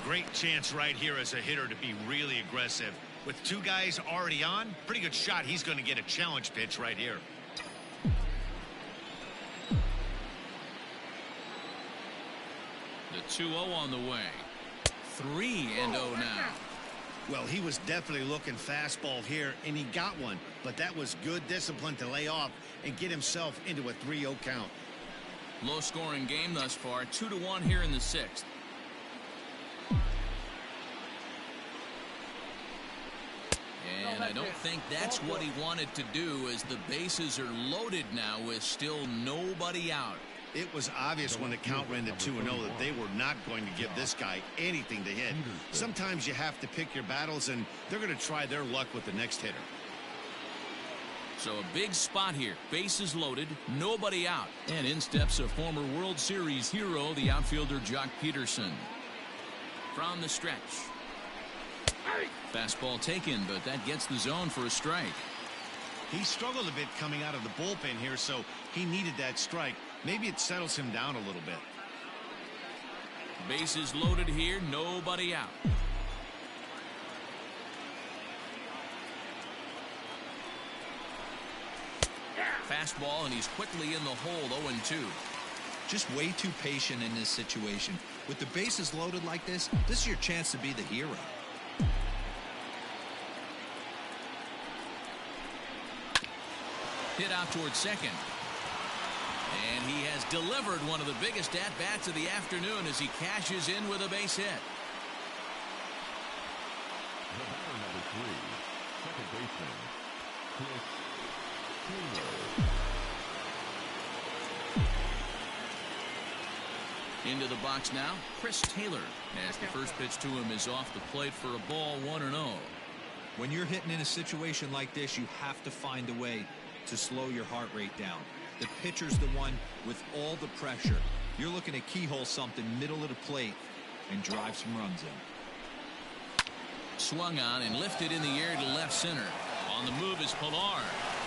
S2: Great chance right here as a hitter to be really aggressive. With two guys already on, pretty good shot. He's going to get a challenge pitch right here.
S1: The 2-0 on the way. 3-0 now.
S2: Well, he was definitely looking fastball here, and he got one. But that was good discipline to lay off and get himself into a 3-0 count.
S1: Low scoring game thus far. 2-1 here in the sixth. And I don't think that's what he wanted to do, as the bases are loaded now with still nobody out.
S2: It was obvious when the count ran to 2-0 that they were not going to give this guy anything to hit. Sometimes you have to pick your battles, and they're going to try their luck with the next hitter.
S1: So a big spot here. Bases loaded, nobody out. And in steps a former World Series hero, the outfielder Jock Peterson. From the stretch. Fastball taken, but that gets the zone for a strike.
S2: He struggled a bit coming out of the bullpen here, so he needed that strike. Maybe it settles him down a little bit.
S1: Bases loaded here, nobody out. Fastball, and he's quickly in the hole, 0-2.
S4: Just way too patient in this situation. With the bases loaded like this is your chance to be the hero.
S1: Hit out towards second. And he has delivered one of the biggest at-bats of the afternoon as he cashes in with a base hit.
S3: The batter number 3, second baseman, Chris Taylor.
S1: Into the box now, Chris Taylor, as the first pitch to him is off the plate for a ball, 1-0.
S4: When you're hitting in a situation like this, you have to find a way to slow your heart rate down. The pitcher's the one with all the pressure. You're looking to keyhole something middle of the plate and drive some runs in.
S1: Swung on and lifted in the air to left center. On the move is Pilar,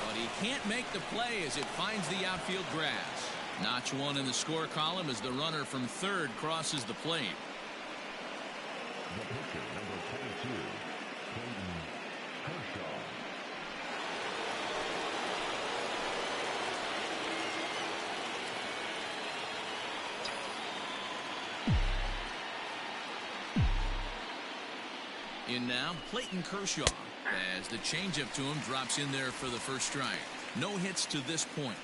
S1: but he can't make the play as it finds the outfield grass. Notch one in the score column as the runner from third crosses the plate.
S3: The pitcher, number 22, Clayton Kershaw.
S1: In now, Clayton Kershaw, as the changeup to him drops in there for the first strike. No hits to this point.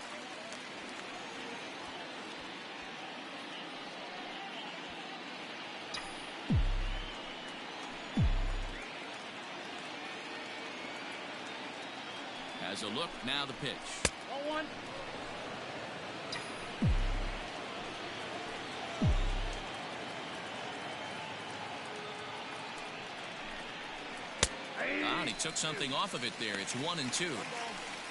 S1: As a look, now the pitch.
S6: 1-1.
S1: And he took something off of it there. It's 1-2.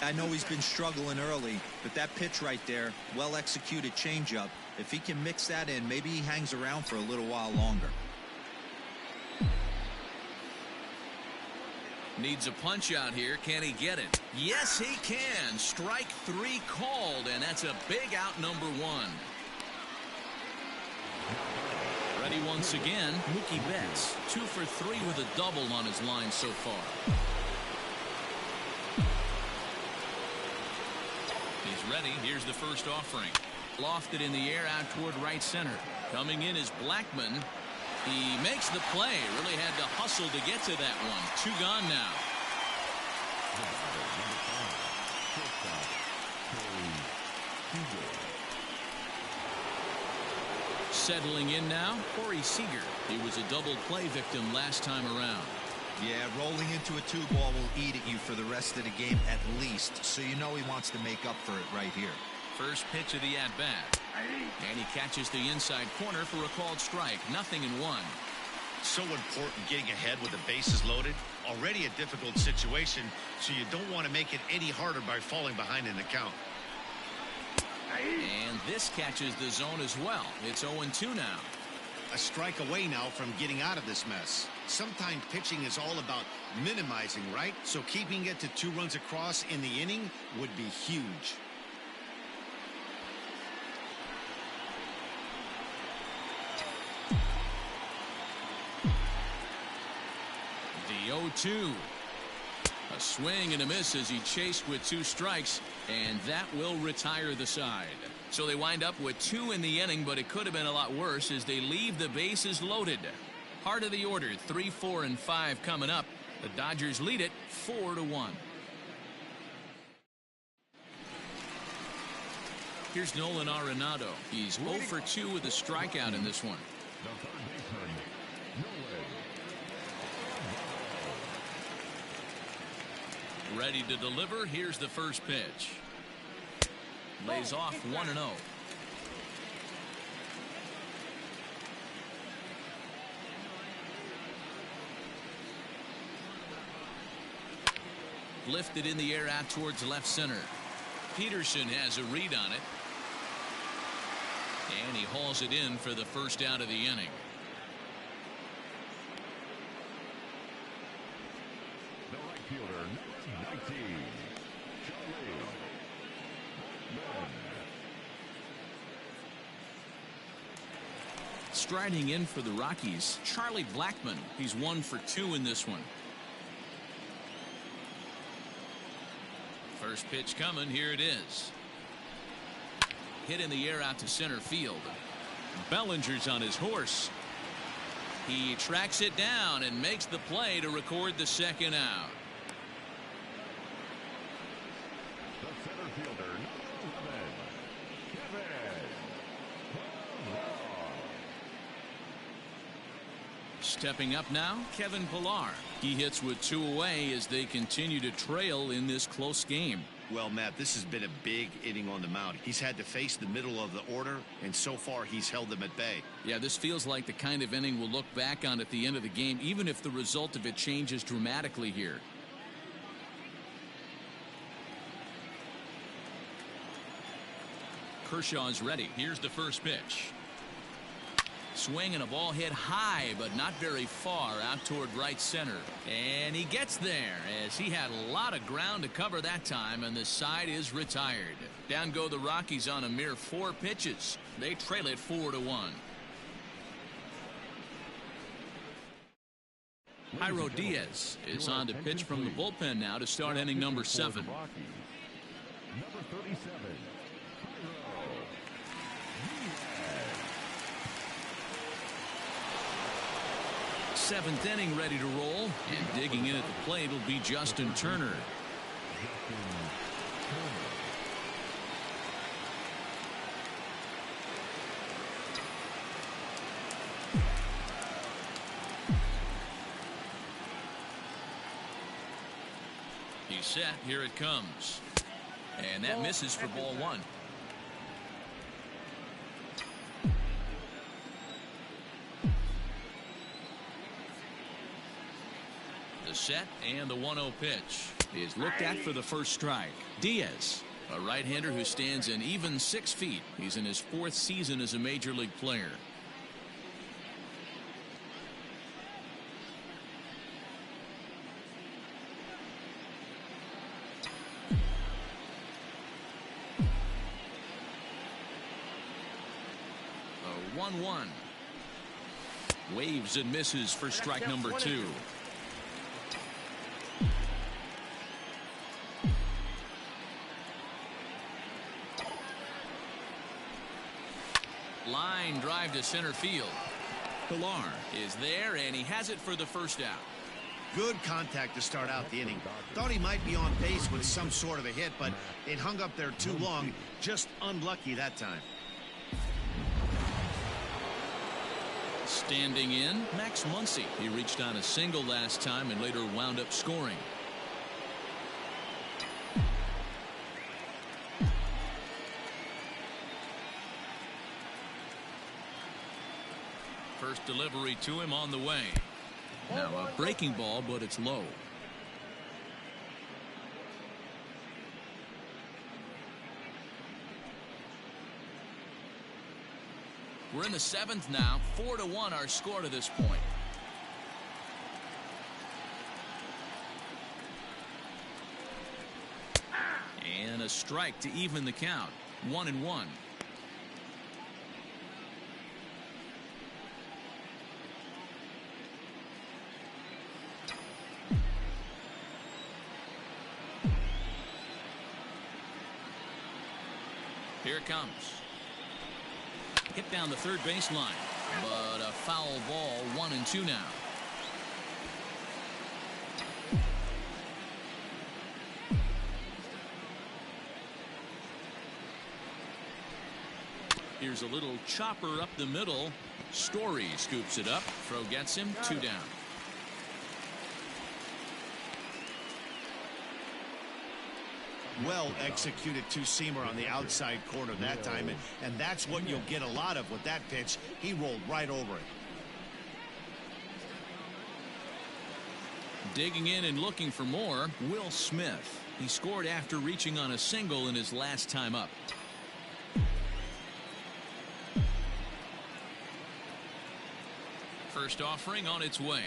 S4: I know he's been struggling early, but that pitch right there, well-executed changeup. If he can mix that in, maybe he hangs around for a little while longer.
S1: Needs a punch out here. Can he get it? Yes, he can. Strike 3 called, and that's a big out, number 1. Ready once again, Mookie Betts. 2 for 3 with a double on his line so far. He's ready. Here's the first offering. Lofted in the air out toward right center. Coming in is Blackmon. He makes the play. Really had to hustle to get to that one. 2 gone now. Settling in now, Corey Seeger. He was a double play victim last time around.
S4: Yeah, rolling into a 2-ball will eat at you for the rest of the game at least, so you know he wants to make up for it right here.
S1: First pitch of the at-bat. And he catches the inside corner for a called strike. 0-1.
S2: So important getting ahead with the bases loaded. Already a difficult situation, so you don't want to make it any harder by falling behind in the count.
S1: And this catches the zone as well. It's 0-2 now.
S2: A strike away now from getting out of this mess. Sometimes pitching is all about minimizing, right? So keeping it to 2 runs across in the inning would be huge.
S1: The 0-2. A swing and a miss as he chased with 2 strikes, and that will retire the side. So they wind up with 2 in the inning, but it could have been a lot worse as they leave the bases loaded. Heart of the order, 3, 4, and 5 coming up. The Dodgers lead it 4-1. Here's Nolan Arenado. He's 0 for 2 with a strikeout in this one.
S3: The third baseman, Nolan.
S1: Ready to deliver. Here's the first pitch. Lays off 1-0. Lifted in the air out towards left center. Peterson has a read on it. And he hauls it in for the first out of the inning.
S3: The right fielder, number 19, Charlie Blackmon.
S1: Striding in for the Rockies, Charlie Blackmon. He's 1 for 2 in this one. First pitch coming. Here it is. Hit in the air out to center field. Bellinger's on his horse. He tracks it down and makes the play to record the second out.
S3: The center fielder, number 11, Kevin Pillar.
S1: Stepping up now, Kevin Pillar. He hits with 2 away as they continue to trail in this close game.
S2: Well, Matt, this has been a big inning on the mound. He's had to face the middle of the order, and so far he's held them at bay.
S1: Yeah, this feels like the kind of inning we'll look back on at the end of the game, even if the result of it changes dramatically here. Kershaw's ready. Here's the first pitch. Swing and a ball hit high, but not very far out toward right center. And he gets there as he had a lot of ground to cover that time, and the side is retired. Down go the Rockies on a mere 4 pitches. They trail it 4-1. Jairo Diaz is on to pitch from the bullpen now to start inning number 7.
S3: Rockies, number 37, Jairo Diaz.
S1: 7th inning ready to roll, and digging in at the plate will be Justin Turner. He's set. Here it comes. And that misses for ball 1. The set and the 1-0 pitch is looked at for the first strike. Diaz, a right-hander who stands an even 6 feet. He's in his 4th season as a major league player. A 1-1. Waves and misses for strike number 2. Line drive to center field. Pilar is there, and he has it for the first out.
S2: Good contact to start out the inning. Thought he might be on base with some sort of a hit, but it hung up there too long. Just unlucky that time.
S1: Standing in, Max Muncie. He reached on a single last time and later wound up scoring. First delivery to him on the way. Now a breaking ball, but it's low. We're in the 7th now. 4-1 our score to this point. And a strike to even the count. 1-1. Here it comes. Hit down the third baseline, but a foul ball. 1-2 now. Here's a little chopper up the middle. Story scoops it up. Throw gets him. 2 down.
S2: Well executed two-seamer on the outside corner that time, and that's what you'll get a lot of with that pitch. He rolled right over it.
S1: Digging in and looking for more, Will Smith. He scored after reaching on a single in his last time up. First offering on its way.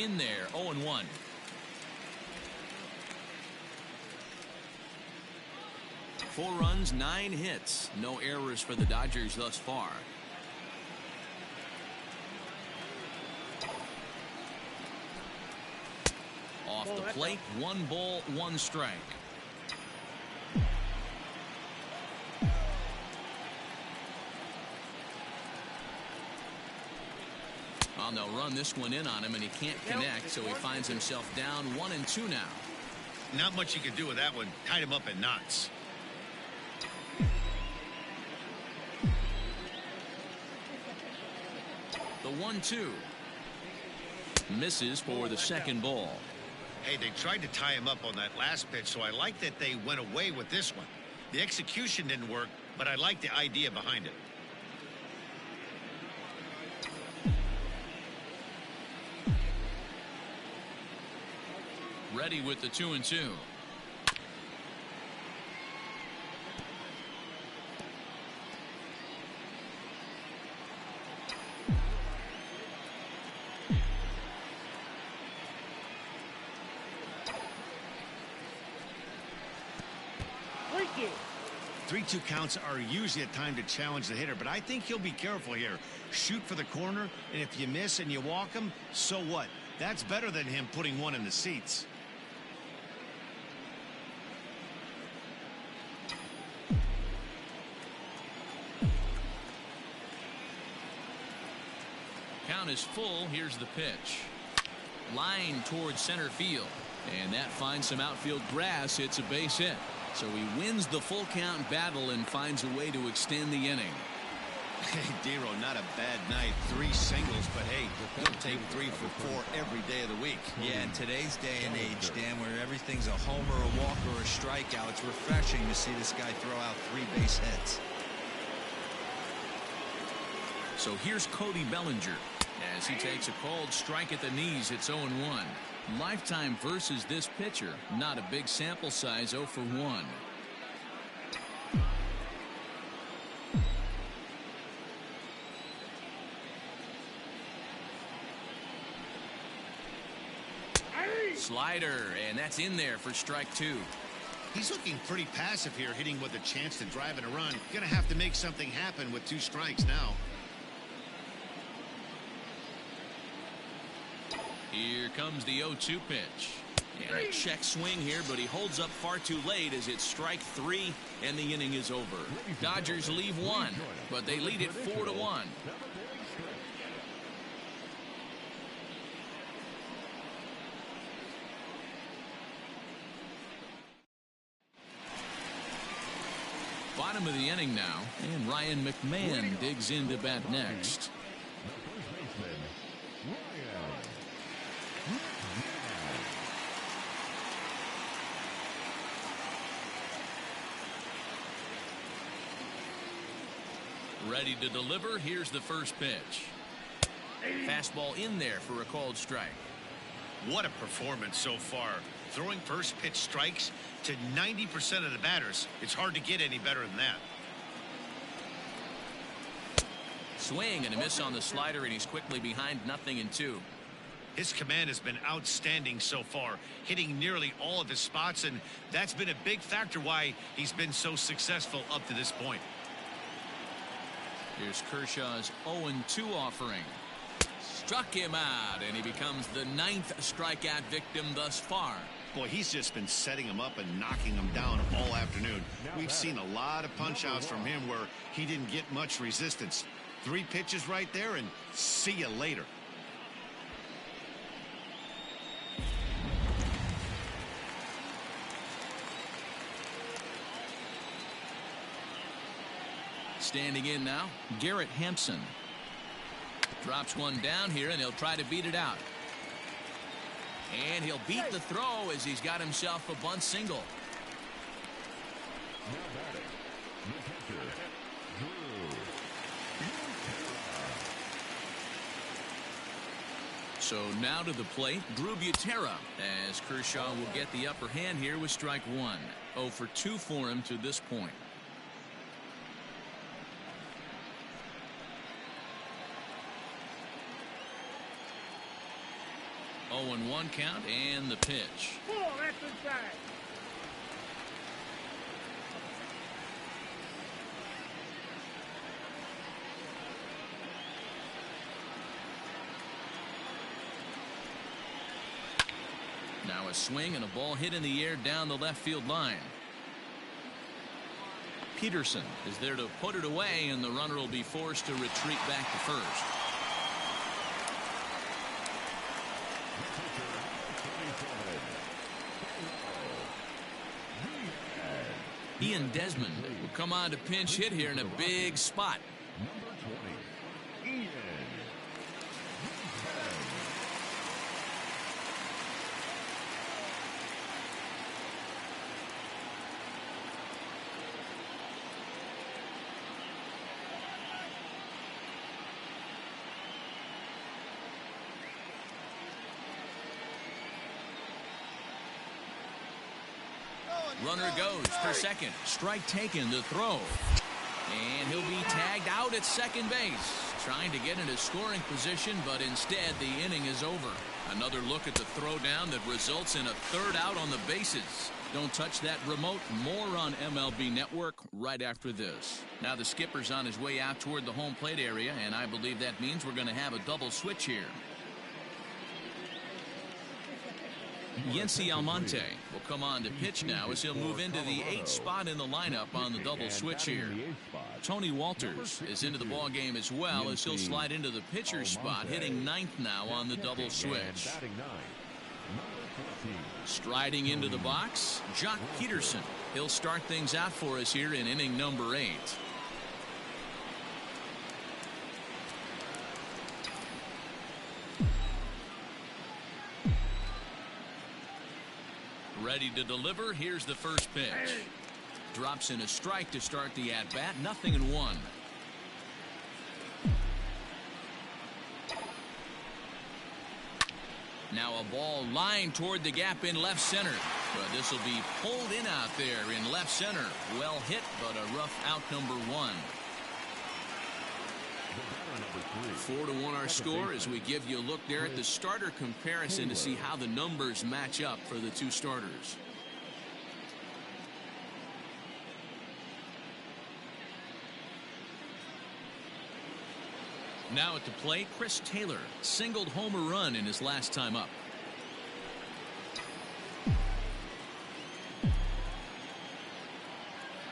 S1: In there. 0-1. Four runs, 9 hits. No errors for the Dodgers thus far. Off the plate, 1 ball, 1 strike. Well, they'll run this one in on him, and he can't connect, so he finds himself down 1-2 now.
S2: Not much you can do with that one. Tied him up in knots.
S1: The 1-2 misses for the second ball.
S2: Hey, they tried to tie him up on that last pitch, so I like that they went away with this one. The execution didn't work, but I like the idea behind it.
S1: Ready with the 2-2.
S6: Freaky.
S2: 3-2 counts are usually a time to challenge the hitter, but I think he'll be careful here. Shoot for the corner, and if you miss and you walk him, so what? That's better than him putting one in the seats.
S1: Count is full. Here's the pitch. Line towards center field, and that finds some outfield grass. It's a base hit. So he wins the full count battle and finds a way to extend the inning.
S2: Hey, Dero, not a bad night. 3 singles, but hey, he'll take 3 for 4 every day of the week.
S4: Yeah, in today's day and age, Dan, where everything's a homer, a walk, or a strikeout, it's refreshing to see this guy throw out 3 base hits.
S1: So here's Cody Bellinger, As he takes a cold strike at the knees, it's 0-1. Lifetime versus this pitcher. Not a big sample size, 0 for 1. Slider, and that's in there for strike 2.
S2: He's looking pretty passive here, hitting with a chance to drive in a run. Gonna have to make something happen with 2 strikes now.
S1: Here comes the 0-2 pitch. And a check swing here, but he holds up far too late as it's strike 3, and the inning is over. Dodgers leave 1, but they lead it 4-1. Bottom of the inning now, and Ryan McMahon digs into bat next. Ready to deliver. Here's the first pitch. Fastball in there for a called strike.
S2: What a performance so far. Throwing first pitch strikes to 90% of the batters. It's hard to get any better than that.
S1: Swing and a miss on the slider, and he's quickly behind 0-2.
S2: His command has been outstanding so far, hitting nearly all of his spots, and that's been a big factor why he's been so successful up to this point.
S1: Here's Kershaw's 0-2 offering. Struck him out, and he becomes the 9th strikeout victim thus far.
S2: Boy, he's just been setting him up and knocking him down all afternoon. We've seen a lot of punch-outs from him where he didn't get much resistance. 3 pitches right there, and see you later.
S1: Standing in now, Garrett Hampson. Drops one down here, and he'll try to beat it out. And he'll beat the throw as he's got himself a bunt single. So now to the plate, Drew Butera, as Kershaw will get the upper hand here with strike 1. 0 for 2 for him to this point. Oh, 0-1 count, and the pitch.
S6: That's inside.
S1: Now a swing and a ball hit in the air down the left field line. Peterson is there to put it away, and the runner will be forced to retreat back to first. Ian Desmond will come on to pinch hit here in a big spot. Runner goes for second. Strike taken, the throw. And he'll be tagged out at second base. Trying to get into scoring position, but instead the inning is over. Another look at the throw down that results in a third out on the bases. Don't touch that remote. More on MLB Network right after this. Now the skipper's on his way out toward the home plate area, and I believe that means we're going to have a double switch here. Yency Almonte will come on to pitch now as he'll move into the 8th spot in the lineup on the double switch here. Tony Walters is into the ball game as well as he'll slide into the pitcher's spot, hitting 9th now on the double switch. Striding into the box, Jock Peterson. He'll start things out for us here in inning number 8. Ready to deliver. Here's the first pitch. Drops in a strike to start the at-bat. 0-1. Now a ball lined toward the gap in left center. But this will be pulled in out there in left center. Well hit, but a rough out, number one. 4-1 our score as we give you a look there at the starter comparison to see how the numbers match up for the two starters. Now at the plate, Chris Taylor singled home a run in his last time up.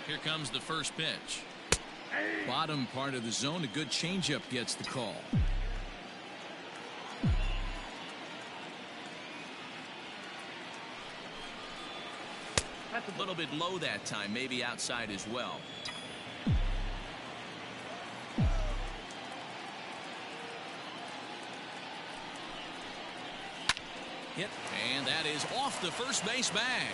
S1: Here comes the first pitch. Bottom part of the zone, a good changeup gets the call. That's a little bit low that time, maybe outside as well. Hit, and that is off the first base bag.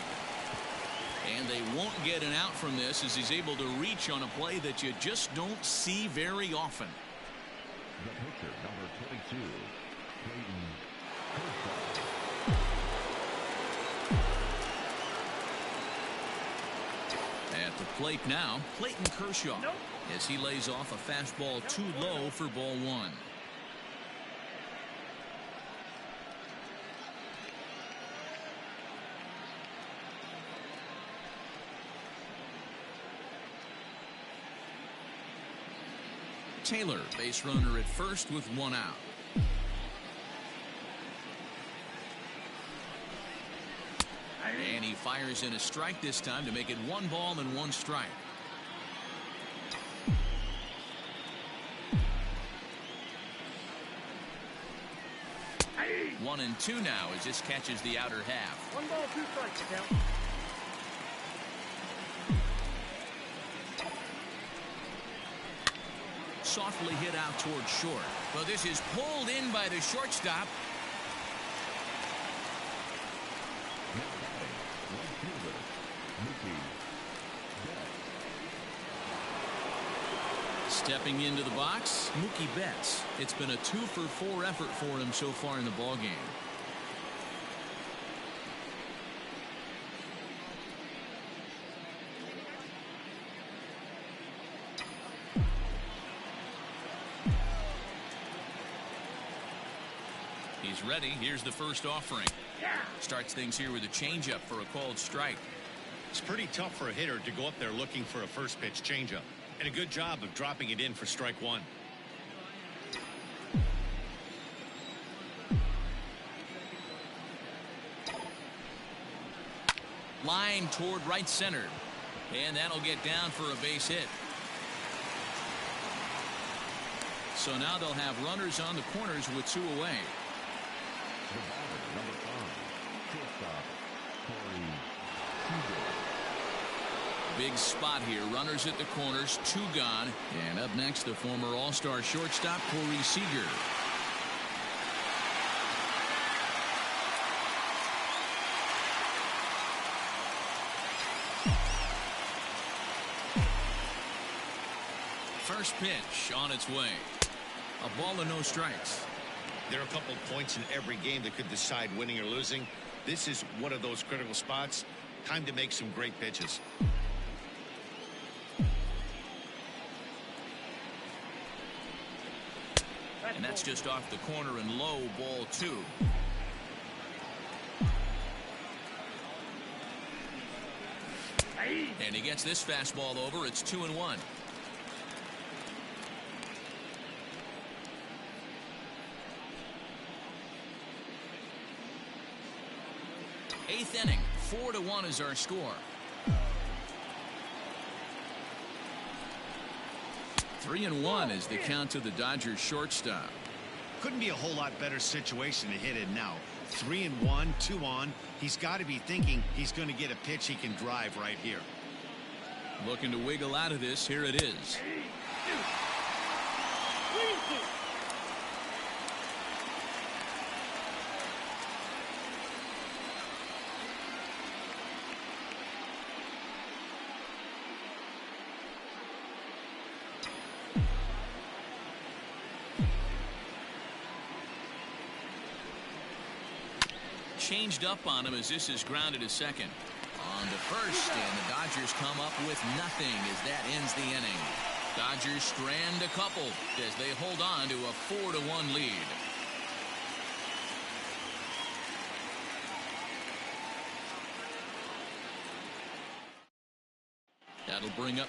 S1: And they won't get an out from this as he's able to reach on a play that you just don't see very often.
S3: The pitcher, number 22, Clayton Kershaw.
S1: At the plate now, Clayton Kershaw, as he lays off a fastball too low for ball one. Taylor, base runner at first with one out. And he fires in a strike this time to make it 1 ball and 1 strike.
S6: Hey.
S1: 1-2 now as this catches the outer half.
S6: 1 ball, 2 strikes, count.
S1: Softly hit out toward short, but this is pulled in by the shortstop. Stepping into the box, Mookie Betts. It's been a 2-for-4 effort for him so far in the ballgame. He's ready. Here's the first offering. Starts things here with a changeup for a called strike.
S2: It's pretty tough for a hitter to go up there looking for a first pitch changeup. And a good job of dropping it in for strike one.
S1: Line toward right center. And that'll get down for a base hit. So now they'll have runners on the corners with 2 away.
S3: The batter, number 5, shortstop, Seeger.
S1: Big spot here. Runners at the corners, 2 gone. And up next, the former All-Star shortstop, Cody Seeger. First pitch on its way. A ball and no strikes.
S2: There are a couple of points in every game that could decide winning or losing. This is one of those critical spots. Time to make some great pitches.
S1: And that's just off the corner and low, ball 2. And he gets this fastball over. It's 2-1. Eighth inning, 4-1 is our score. 3-1 is the count to the Dodgers shortstop.
S2: Couldn't be a whole lot better situation to hit it now. 3-1, 2 on. He's got to be thinking he's going to get a pitch he can drive right here.
S1: Looking to wiggle out of this. Here it is. changed up on him as this is grounded to second. On to first, and the Dodgers come up with nothing as that ends the inning. Dodgers strand a couple as they hold on to a 4-1 lead. That'll bring up.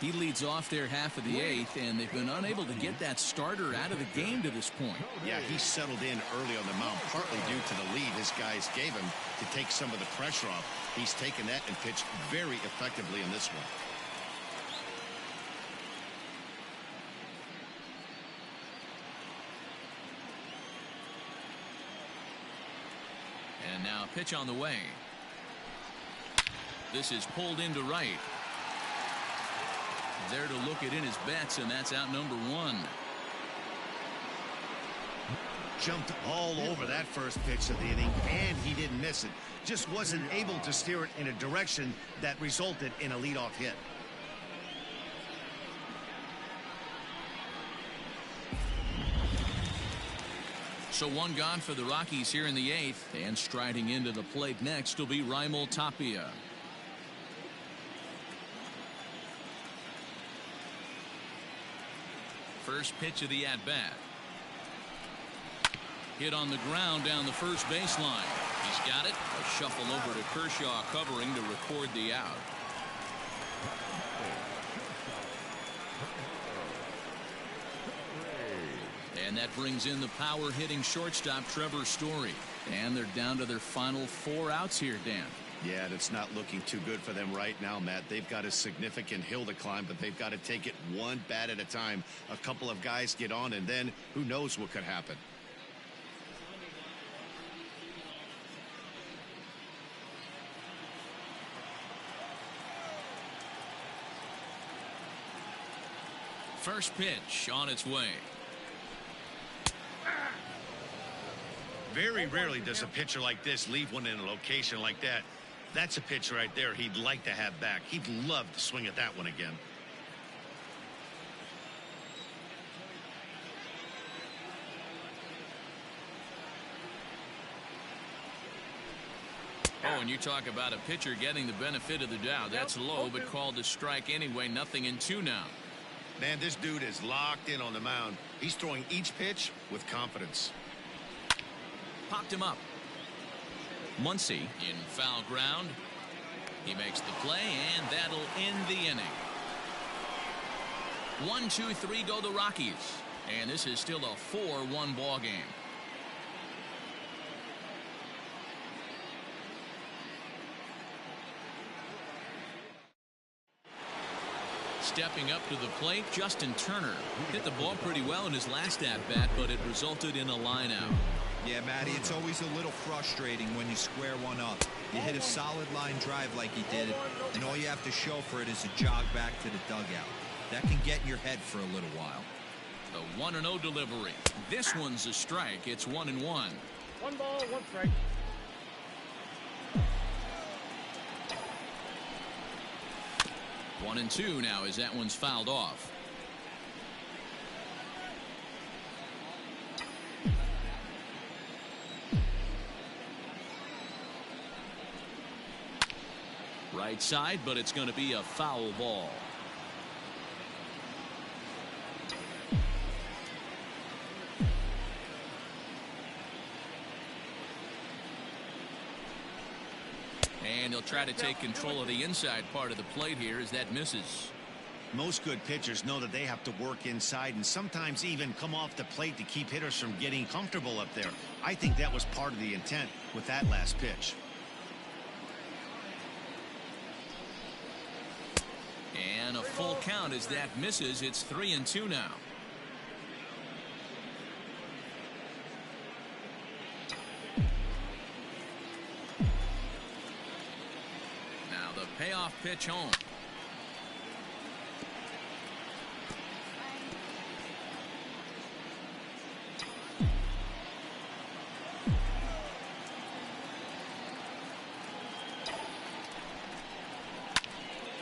S1: He leads off their half of the eighth, and they've been unable to get that starter out of the game to this point.
S2: Yeah, he settled in early on the mound, partly due to the lead his guys gave him to take some of the pressure off. He's taken that and pitched very effectively in this one.
S1: And now a pitch on the way. This is pulled into right. There to look it in his bets, and that's out number one.
S2: Jumped all over that first pitch of the inning, and he didn't miss it. Just wasn't able to steer it in a direction that resulted in a leadoff hit.
S1: So one gone for the Rockies here in the eighth, and striding into the plate next will be Raimel Tapia. First pitch of the at-bat. Hit on the ground down the first baseline. He's got it. A shuffle over to Kershaw covering to record the out. And that brings in the power-hitting shortstop Trevor Story. And they're down to their final 4 outs here, Dan.
S2: Yeah, it's not looking too good for them right now, Matt. They've got a significant hill to climb, but they've got to take it one bat at a time. A couple of guys get on, and then who knows what could happen.
S1: First pitch on its way.
S2: Very rarely does a pitcher like this leave one in a location like that. That's a pitch right there he'd like to have back. He'd love to swing at that one again.
S1: Oh, and you talk about a pitcher getting the benefit of the doubt. That's low, but called a strike anyway. Nothing in 2 now.
S2: Man, this dude is locked in on the mound. He's throwing each pitch with confidence.
S1: Popped him up. Muncie in foul ground. He makes the play, and that'll end the inning. 1, 2, 3 go the Rockies. And this is still a 4-1 ball game. Stepping up to the plate, Justin Turner hit the ball pretty well in his last at-bat, but it resulted in a line out.
S4: Yeah, Matty, it's always a little frustrating when you square one up. You hit a solid line drive like he did, and all you have to show for it is a jog back to the dugout. That can get in your head for a little while.
S1: The 1-0 delivery. This one's a strike. It's 1-1.
S6: 1 ball, 1 strike.
S1: One and 2 now as that one's fouled off. Right side, but it's going to be a foul ball. And he'll try to take control of the inside part of the plate here as that misses.
S2: Most good pitchers know that they have to work inside and sometimes even come off the plate to keep hitters from getting comfortable up there. I think that was part of the intent with that last pitch.
S1: And a full count as that misses. It's 3-2 now. Now the payoff pitch home.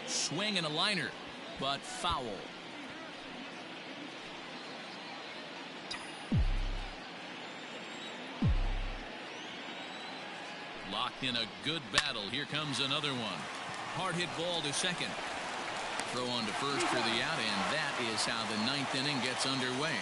S1: Swing and a liner, but foul. Locked in a good battle. Here comes another one. Hard hit ball to second. Throw on to first for the out, and that is how the ninth inning gets underway.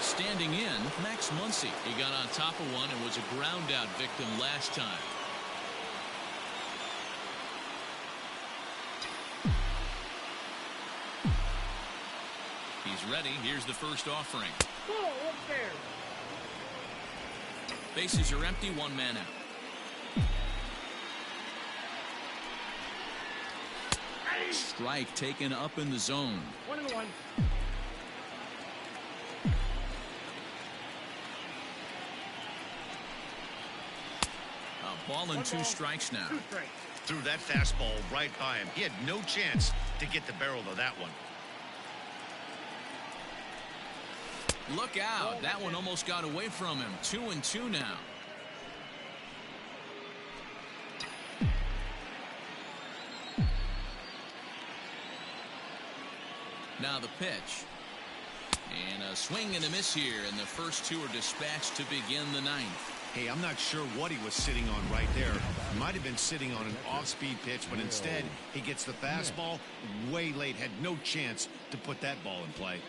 S1: Standing in, Max Muncie. He got on top of one and was a ground out victim last time. He's ready. Here's the first offering.
S6: Whoa, upstairs.
S1: Bases are empty, one man out. Strike taken up in the zone.
S6: 1-1.
S1: A ball and two strikes now.
S6: 2 strikes.
S2: Threw that fastball right by him. He had no chance to get the barrel of that one.
S1: Look out. That one almost got away from him. 2-2 now. Now the pitch. And a swing and a miss here, and the first two are dispatched to begin the ninth.
S2: Hey, I'm not sure what he was sitting on right there. He might have been sitting on an off-speed pitch, but instead he gets the fastball way late. Had no chance to put that ball in play.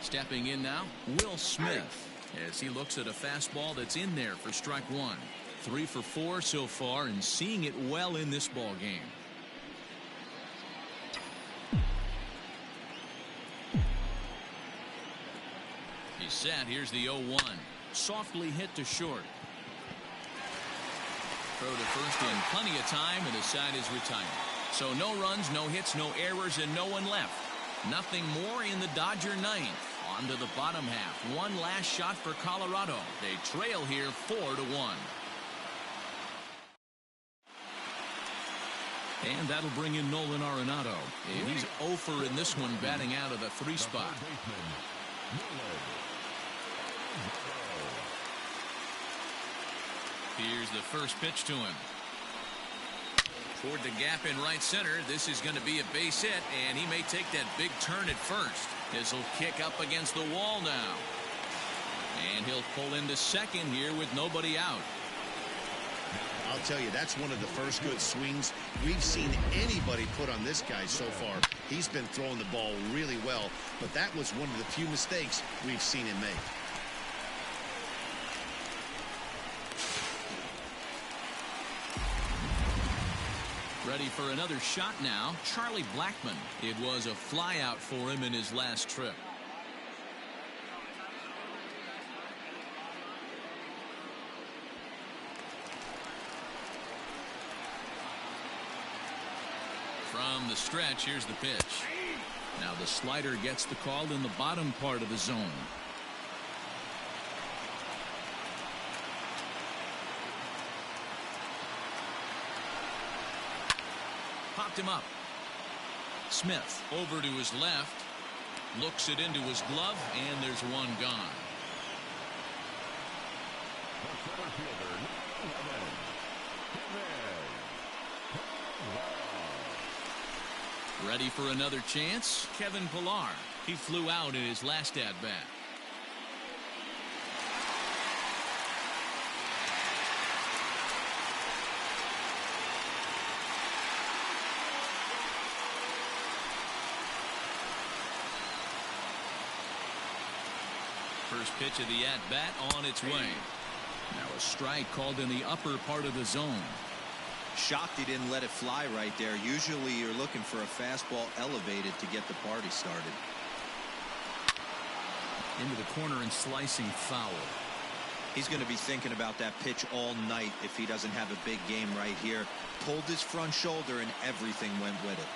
S1: Stepping in now, Will Smith, as he looks at a fastball that's in there for strike one. 3 for 4 so far, and seeing it well in this ball game. He's set. Here's the 0-1. Softly hit to short. Throw to first in plenty of time, and the side is retired. So no runs, no hits, no errors, and no one left. Nothing more in the Dodger ninth. On to the bottom half. One last shot for Colorado. They trail here 4-1. And that'll bring in Nolan Arenado. And he's 0 for in this one, batting out of the 3 spot. Here's the first pitch to him. Toward the gap in right center. This is going to be a base hit, and he may take that big turn at first. This will kick up against the wall now. And he'll pull into second here with nobody out.
S2: I'll tell you, that's one of the first good swings we've seen anybody put on this guy so far. He's been throwing the ball really well, but that was one of the few mistakes we've seen him make.
S1: Ready for another shot now, Charlie Blackmon. It was a fly out for him in his last trip. From the stretch, here's the pitch. Now the slider gets the call in the bottom part of the zone. Popped him up. Smith over to his left. Looks it into his glove, and there's one gone. Ready for another chance? Kevin Pillar. He flew out in his last at-bat. First pitch of the at-bat on its way. Now a strike called in the upper part of the zone.
S7: Shocked he didn't let it fly right there. Usually you're looking for a fastball elevated to get the party started.
S1: Into the corner and slicing foul.
S7: He's going to be thinking about that pitch all night if he doesn't have a big game right here. Pulled his front shoulder and everything went with it.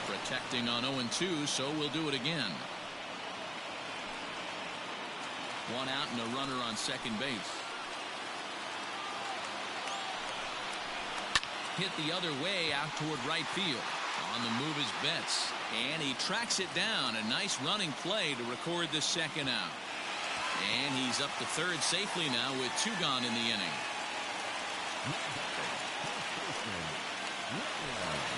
S1: Protecting on 0-2, so we'll do it again. One out and a runner on second base. Hit the other way out toward right field. On the move is Betts, and he tracks it down. A nice running play to record the second out. And he's up to third safely now with 2 gone in the inning.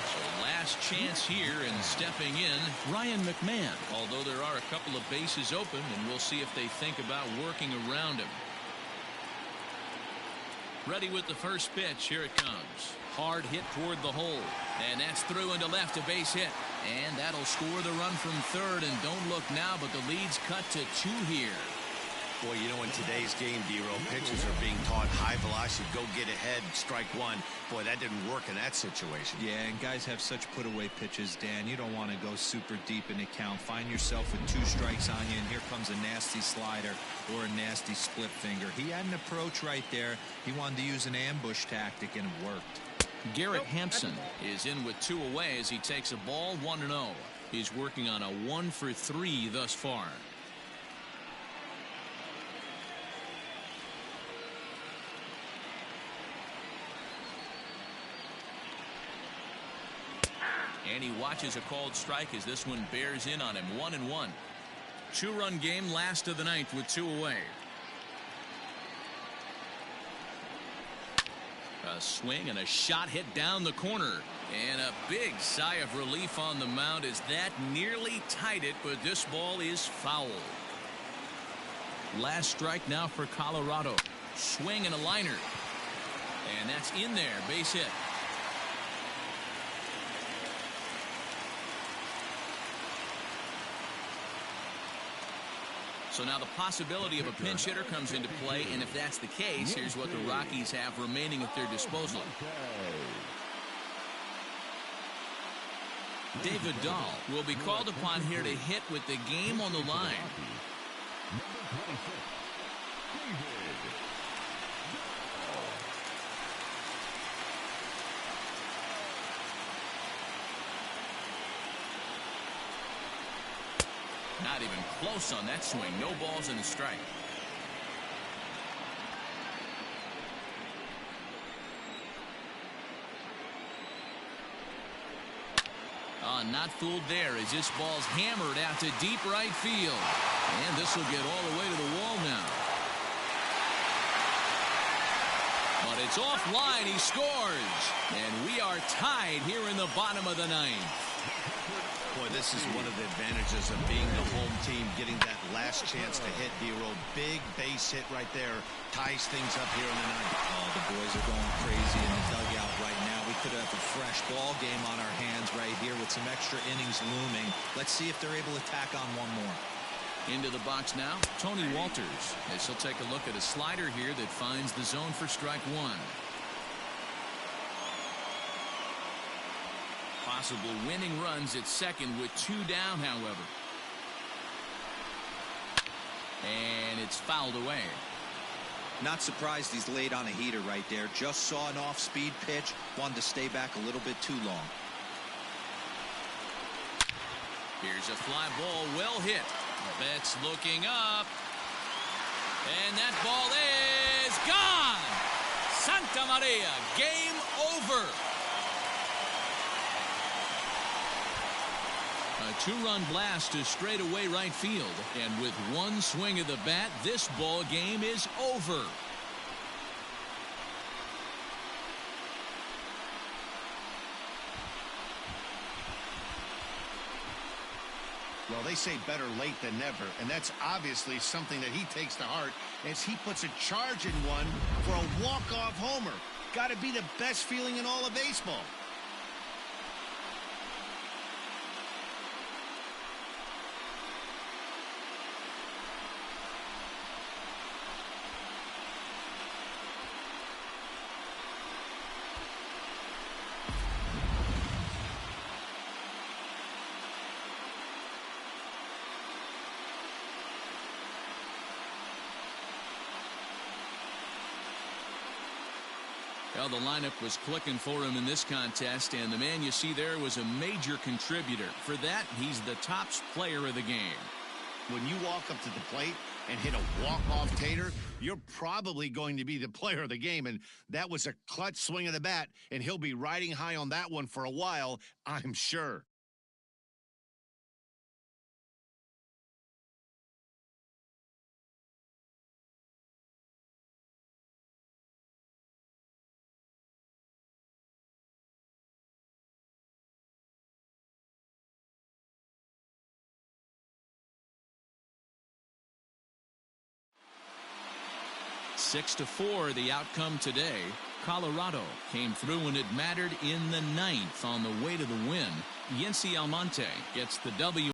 S1: So last chance here, and stepping in, Ryan McMahon. Although there are a couple of bases open, and we'll see if they think about working around him. Ready with the first pitch. Here it comes. Hard hit toward the hole. And that's through into left, a base hit. And that'll score the run from third. And don't look now, but the lead's cut to 2 here.
S2: Boy, you know, in today's game, D-Row, pitchers are being taught high velocity, go get ahead, strike one. Boy, that didn't work in that situation.
S4: Yeah, and guys have such put-away pitches, Dan. You don't want to go super deep in the count. Find yourself with 2 strikes on you, and here comes a nasty slider or a nasty split finger. He had an approach right there. He wanted to use an ambush tactic, and it worked.
S1: Garrett Hampson is in with 2 away as he takes a ball, 1-0. He's working on a 1-for-3 thus far. And he watches a called strike as this one bears in on him. 1-1. 2-run game, last of the ninth with 2 away. A swing and a shot hit down the corner. And a big sigh of relief on the mound as that nearly tied it, but this ball is foul. Last strike now for Colorado. Swing and a liner. And that's in there. Base hit. So now the possibility of a pinch hitter comes into play, and if that's the case, here's what the Rockies have remaining at their disposal. David Dahl will be called upon here to hit with the game on the line. Not even close on that swing. No balls and a strike. Not fooled there as this ball's hammered out to deep right field. And this will get all the way to the wall now. But it's offline. He scores. And we are tied here in the bottom of the ninth.
S2: Boy, this is one of the advantages of being the home team, getting that last chance to hit, D-Row. Big base hit right there. Ties things up here in the ninth.
S4: Oh, the boys are going crazy in the dugout right now. We could have a fresh ball game on our hands right here with some extra innings looming. Let's see if they're able to tack on one more.
S1: Into the box now, Tony Walters, as he'll take a look at a slider here that finds the zone for strike 1. Possible winning runs at second with 2 down, however. And it's fouled away.
S4: Not surprised he's laid on a heater right there. Just saw an off-speed pitch. Wanted to stay back a little bit too long.
S1: Here's a fly ball, well hit. Betts looking up. And that ball is gone. Santa Maria, game over. A 2-run blast to straightaway right field. And with 1 swing of the bat, this ball game is over.
S2: Well, they say better late than never, and that's obviously something that he takes to heart as he puts a charge in one for a walk-off homer. Got to be the best feeling in all of baseball.
S1: Well, the lineup was clicking for him in this contest, and the man you see there was a major contributor. For that, he's the top player of the game.
S2: When you walk up to the plate, and hit a walk-off tater, you're probably going to be the player of the game. And that was a clutch swing of the bat, and he'll be riding high on that one for a while, I'm sure.
S1: Six to 4, the outcome today. Colorado came through when it mattered in the ninth on the way to the win. Yency Almonte gets the W.